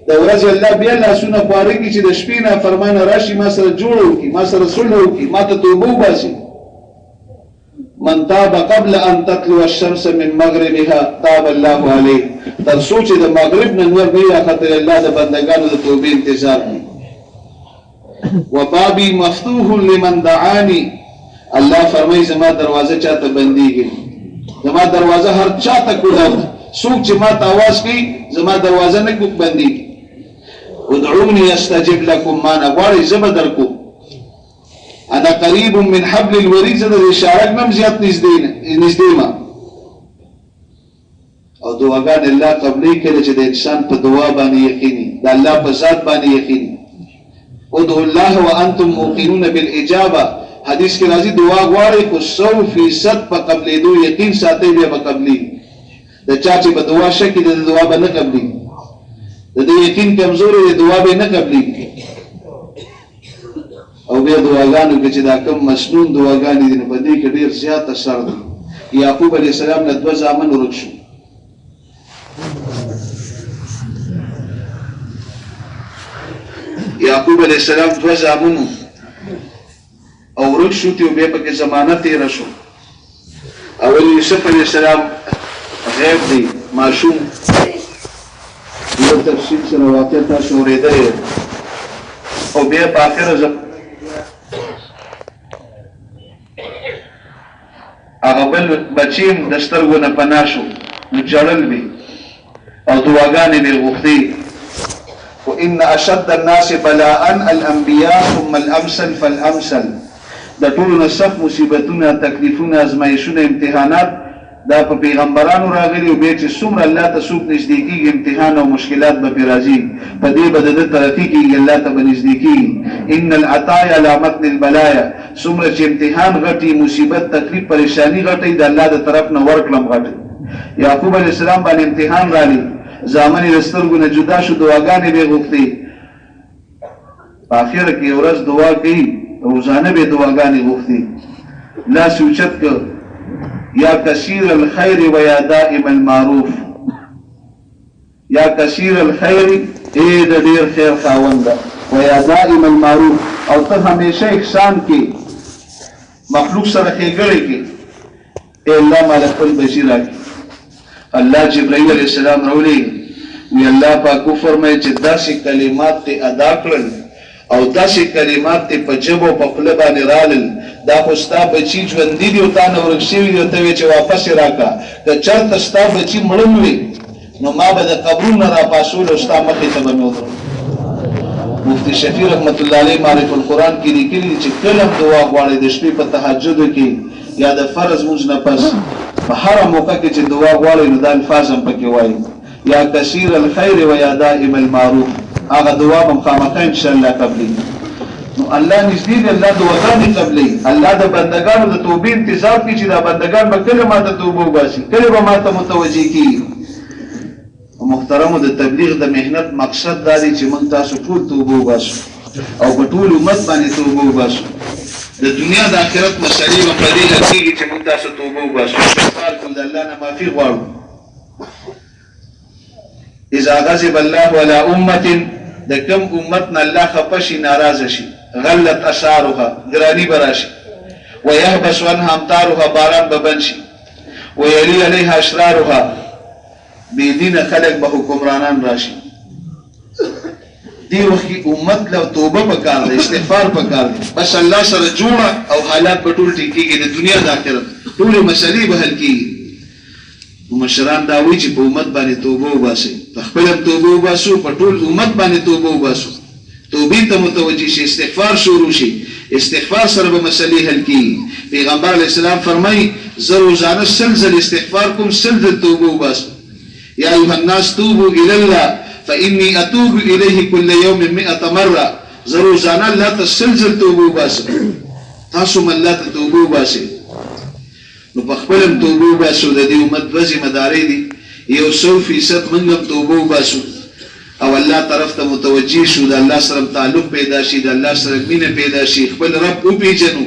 د ورځې الله بیا لاسونه پاره کی چې د شپې نافرمان راشي ما سره جوړ کی ما سره صلح کی ما ته توبه باسي من تاب قبل ان تطلع الشمس من مغربها تاب الله عليه تر سوچ د مغرب نه نور بیا خاطر الله د بندگانو د توبې انتظار کوي وبابي مفتوح لمن دعاني اللہ فرمائی زما دروازه چاته بندیږي زما دروازه هر چاته کولاو څوک چې ما ته आवाज کوي زما دروازه نه کوک بندیږي ادعوني استجب لكم ما نغواړي زما درکو انا قریب من حبل الورید زده اشاره نم زیات نږدې ما او دعاګان الله قبلې کړي چې د انسان په دعا باندې یقیني د الله په ذات باندې یقیني ادعوا الله وانتم موقنون بالاجابه حدیث کے راضی دعا غواړي کو 100% په قبلې دو یقین ساتي بیا په قبلي د چا چې په دعا شکی د دعا به نه قبلي د دې یقین کمزوري د دعا به نه قبلي او بیا دعاګانو کې چې دا کم مسنون دعاګانې دي په دې کې ډیر زیات اثر دي یعقوب علیه السلام نه دوه ځامن ورک شو یعقوب علیه السلام دوه ځامنو او ورک شو تی بیا پکې زمانه تیر شو اول یوسف علیہ السلام غیب دی معصوم یو تفصیل سره واقع تاسو اورېدل او بیا په اخر هغه بل بچیم د سترګو نه پناه شو نو جړل وي او دعاګانې به غوښتي وان اشد الناس بلاء الانبیاء ثم الامثل فالامثل. د ټولو نه سخت مصیبتونه، تکلیفونه، ازمایښونه، امتحانات دا په پیغمبرانو راغلي او بیا چې څومره الله ته څوک نږدې کېږي امتحان او مشکلات به پرې راځي، په دې به د ده ترقي کېږي، الله ته به نږدې کېږي. ان العطایا لا متن البلایا، څومره چې امتحان غټي، مصیبت، تکلیف، پریشانی غټي، د الله د طرف نه ورکړم غټي. یعقوب علیه السلام باندې امتحان راغلی، زامن یې د سترګو نه جدا شو، دعاګانې به یې غوښتې. په اخره کې یو ورځ دعا کوي، روزانه به یې دعاګانې غوښتې. لاس یې اوچت کړ، یا کثیر الخیر و یا دائم المعروف. یا کثیر الخیر، ای د ډیر خیر خاونده، و یا دائم المعروف، او ته همیشه احسان کې، مخلوق سره ښېګړې کې. ای الله ماله خپل بچي راکړي. الله جبرائیل علیه السلام راولېږي، وی الله پاک وفرمایي چې داسې کلمات ته ادا کړل او داسې کلمات ته په ژبه او په خوله باندې رالل، دا خو ستا بچي ژوندي دي او تا نه ورک شوي دي، او ته وایې چې واپس یې راکړه. که چېرته ستا بچي مړه وي نو ما به د قبرونو نه راپاڅول او ستا مخې ته به مې ودرول. مفتی شفیع رحمت الله علیه معرف القرآن کې لیکلي دي چې کله هم دعا غواړئ د شپې په تهجدو کې یا د فرض مونځ نه پس په هره موقع کې چې دعا غواړئ نو دا الفاظ هم پکې وایي، یا کثیر الخیر و یا دائم المعروف. هغه دعا به خامخا انشاءالله قبلېږي. نو الله نږدې دی، الله دعاګانې قبلوي. الله د بندګانو د توبې انتظار کوي چې دا بندګان به کله ما ته توبه وباسي، کله به ما ته متوجه کېږي. محترمو، د تبلیغ د محنت مقصد دا دی چې موږ تاسو ټول توبه وباسو او په ټول امت باندې توبه وباسو. د دنیا د آخرت مسلې به په دې حل کېږي چې موږ تاسو توبه وباسو، استغفار کړو، د الله نه معافي غواړو. اذا غضب الله على امة، د کم امت نه الله خفه شي، ناراضه شي، غلت اشعارها، ګراني به راشي، ويهبس عنها امطارها، باران به بند شي، ويلي عليها اشرارها، بېدینه خلک به حکمرانان راشي. دې وخت کې امت له توبه پکار دی، استغفار پکار دی، بس الله سره جوړه او حالات به ټول ټیک کېږي، د دنیا د آخرت ټولې مسلې به حل کېږي. مشران دا وایي چې په امت باندې توبه وباسئ، په خپل هم توبه وباسو، په ټول امت باندې توبه وباسو، توبې ته متوجه شي، استغفار شروع شي، استغفار سره به مسلې حل کېږي. پیغمبر علیه السلام فرمایي زه روزانه 100 ځل استغفار کوم، 100 ځل توبه وباسم. یا ایها الناس توبوا الی الله فانی اتوب الیه کل یوم 100 مره. زه روزانه الله ته 100 ځل توبه وباسم، تاسو هم الله ته توبه وباسئ. نو په خپل هم توبه وباسو. د دې امت دوه ذمهدارۍ دي، یو 100% موږ هم توبه وباسو او الله طرف ته متوجه شو، د الله سره تعلق پیدا شي، د الله سره مینه پیدا شي، خپل رب وپېژنو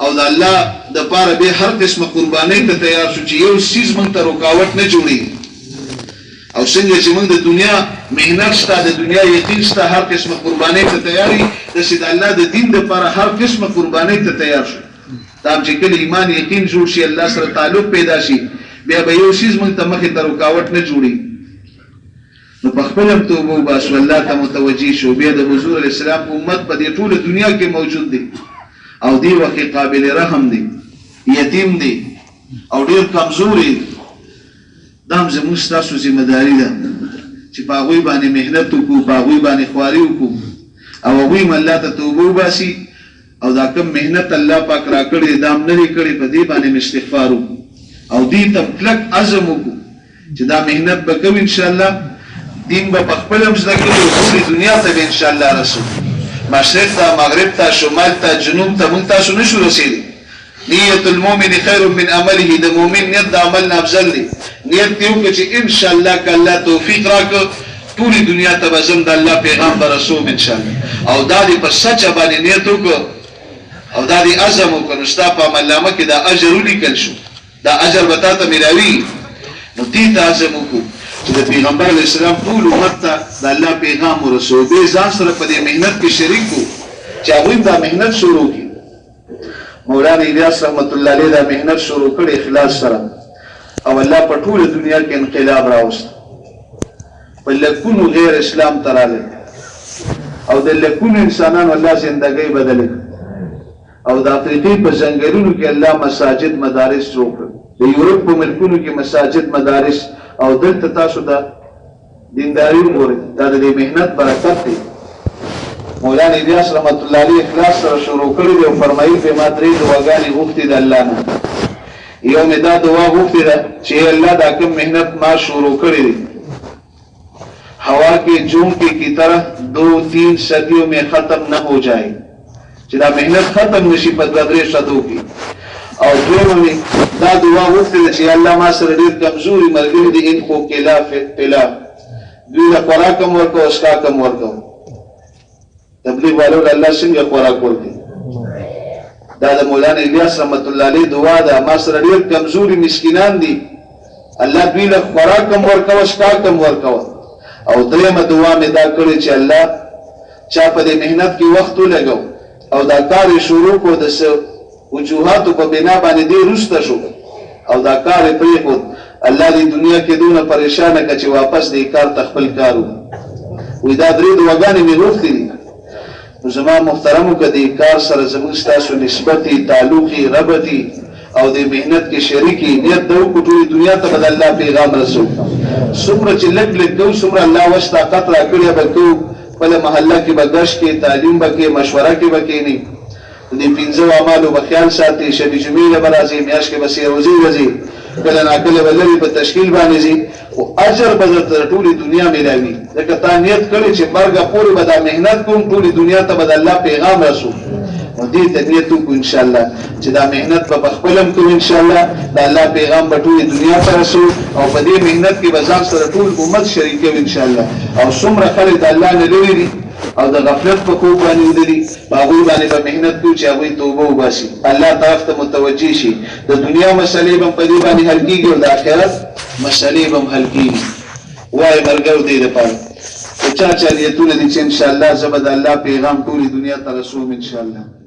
او د الله دپاره بیا هر قسمه قربانۍ ته تیار شو چې یو څیز موږ ته رکاوټ نه جوړېږي. او څنګه چې موږ د دنیا محنت شته، د دنیا یقین شته، هر قسمه قربانۍ ته تیار یو، داسې د الله د دین دپاره هر قسمه قربانۍ ته تیار شو. دا چې کله ایمان یقین جوړ شي، الله سره تعلق پیدا شي، بیا به یو څیز موږ ته مخې ته رکاوټ نه جوړي. نو په خپل هم توبه وباسو، الله ته متوجه شو. بیا د حضور علیه السلام امت په دې ټوله دنیا کې موجود دی او دې وخت کې قابل رحم دی، یتیم دی او ډېر کمزوري. دا هم زموږ ستاسو ذمهداري ده چې په هغوی باندې محنت وکړو، په هغوی باندې خواري وکړو او هغوی هم الله ته توبه وباسي او دا کوم محنت الله پاک راکړی دا هم نه دی کړی، په دې باندې استغفار وکړو او دې ته کلک عزم وکړو چې دا محنت به کوو انشاءالله، دین به په خپل هم زده کړو، ټولې دنیا ته به انشاءالله رسو، مشرق ته، مغرب ته، شمال ته، جنوب ته موږ تاسو نشو رسېدی. نیت المؤمن خیر من عمله، د مؤمن نیت د عمل نه افضل دی. نیت دې وکړه چې انشاءالله که الله توفیق راکړه ټولې دنیا ته به ځم، د الله پیغام به رسوم انشاءالله. او دا دې په سچه باندې نیت وکړه او دا دې عزم وکړه، نو ستا په عملنامه کې دا اجر ولیکل شو، دا اجر به تا ته میلاوي. نو دې ته عزم وکړو چې د پیغمبر علیه السلام ټول امت ته د الله پیغام ورسوو. بې ځان سره په دې محنت کې شریک کړو چې هغوی دا محنت شروع کړي. مولانا الیاس رحمت الله علیه دا محنت شروع کړي اخلاص سره او الله په ټوله دنیا کې انقلاب راوست. په لکونو غیر اسلام ته راغلی او د لکونو انسانانو الله زندګۍ بدلې او د افریقې په ځنګلونو کې الله مساجد مدارس جوړ کړل، د یورپ په ملکونو کې مساجد مدارس، او دلته تاسو د دینداری وګورئ دا د دې محنت برکت دی مولانا الیاس رحمت الله علیه اخلاص سره شروع کړی دی او فرمایي په ما درې دعاګانې غوښتې د الله نه یو مې دا دعا غوښتې ده چې الله دا کوم محنت ما شروع کړی دی हवा के झोंके की तरह 2-3 सदियों में खत्म न हो जाए چې دا محنت ختم نشي په 2-3 सदियों کې او دویمه مې دا دعا وکړه چې الله ما سره ډېر کمزوري ملګري دي ان خو کلا فلا دوی له خوراک هم ورکو او اسکاک هم ورکو تبلیغ والو الله څنګه خوراک ورکوي دا د مولانا الیاس رحمت الله علیه دعا ده ما سره ډېر کمزوري مسکینان دي الله دوی له خوراک هم ورکو او اسکاک هم ورکو او دریمه دعا مې دا کړې چې الله چا په دې محنت کې وخت ولګو او دا کار شروع کو د وجوهاتو په بنا باندې دی رسته شو او دا کار پرې خو الله دې دنیا کې دونه پریشان کړي چې واپس دې کار تخپل کارو وې دا درې دعاګانې مې غوښتې دي زما محترمو کدي کار سره زموږ تاسو نسبتي تعلقي ربطي او دې محنت کې شریکي نیت د ټولې دنیا ته بدل الله پیغام رسول څومره چې لګ لګ کو څومره الله واش طاقت راکړي به کو په محله کې بغش کې تعلیم بکې مشوره کې بکې نه دې پنځه اعمالو په خیال ساتي شبي جمیله برازي میاش کې بسې روزي وځي کله ناکله ولري په تشکیل باندې زی او اجر به تر ټولې دنیا ملاوي ځکه تا نیت کړی چې مرګ پورې به دا محنت کوم ټولې دنیا ته به الله پیغام رسول نو دې ته نیت وکړو ان شاء الله چې دا محنت په خپلم کوو ان شاء الله دا الله پیغام په ټولې دنیا ته رسول او په دې محنت کې به ځان سره ټول امت شریک کوي ان شاء الله او څومره خلک د الله نه لري دي او د غفلت په خوب باندې ودري هغوی باندې به محنت کوي چې هغوی توبه وباسي الله طرف ته متوجه شي د دنیا مسلې به په دې باندې حل کېږي او د آخرت مسلې به هم حل کېږي وایي ملګرو دې دپاره چا چا نیتونه دي چې انشاءالله زه به د الله پیغام ټولې دنیا ته رسوم انشاءالله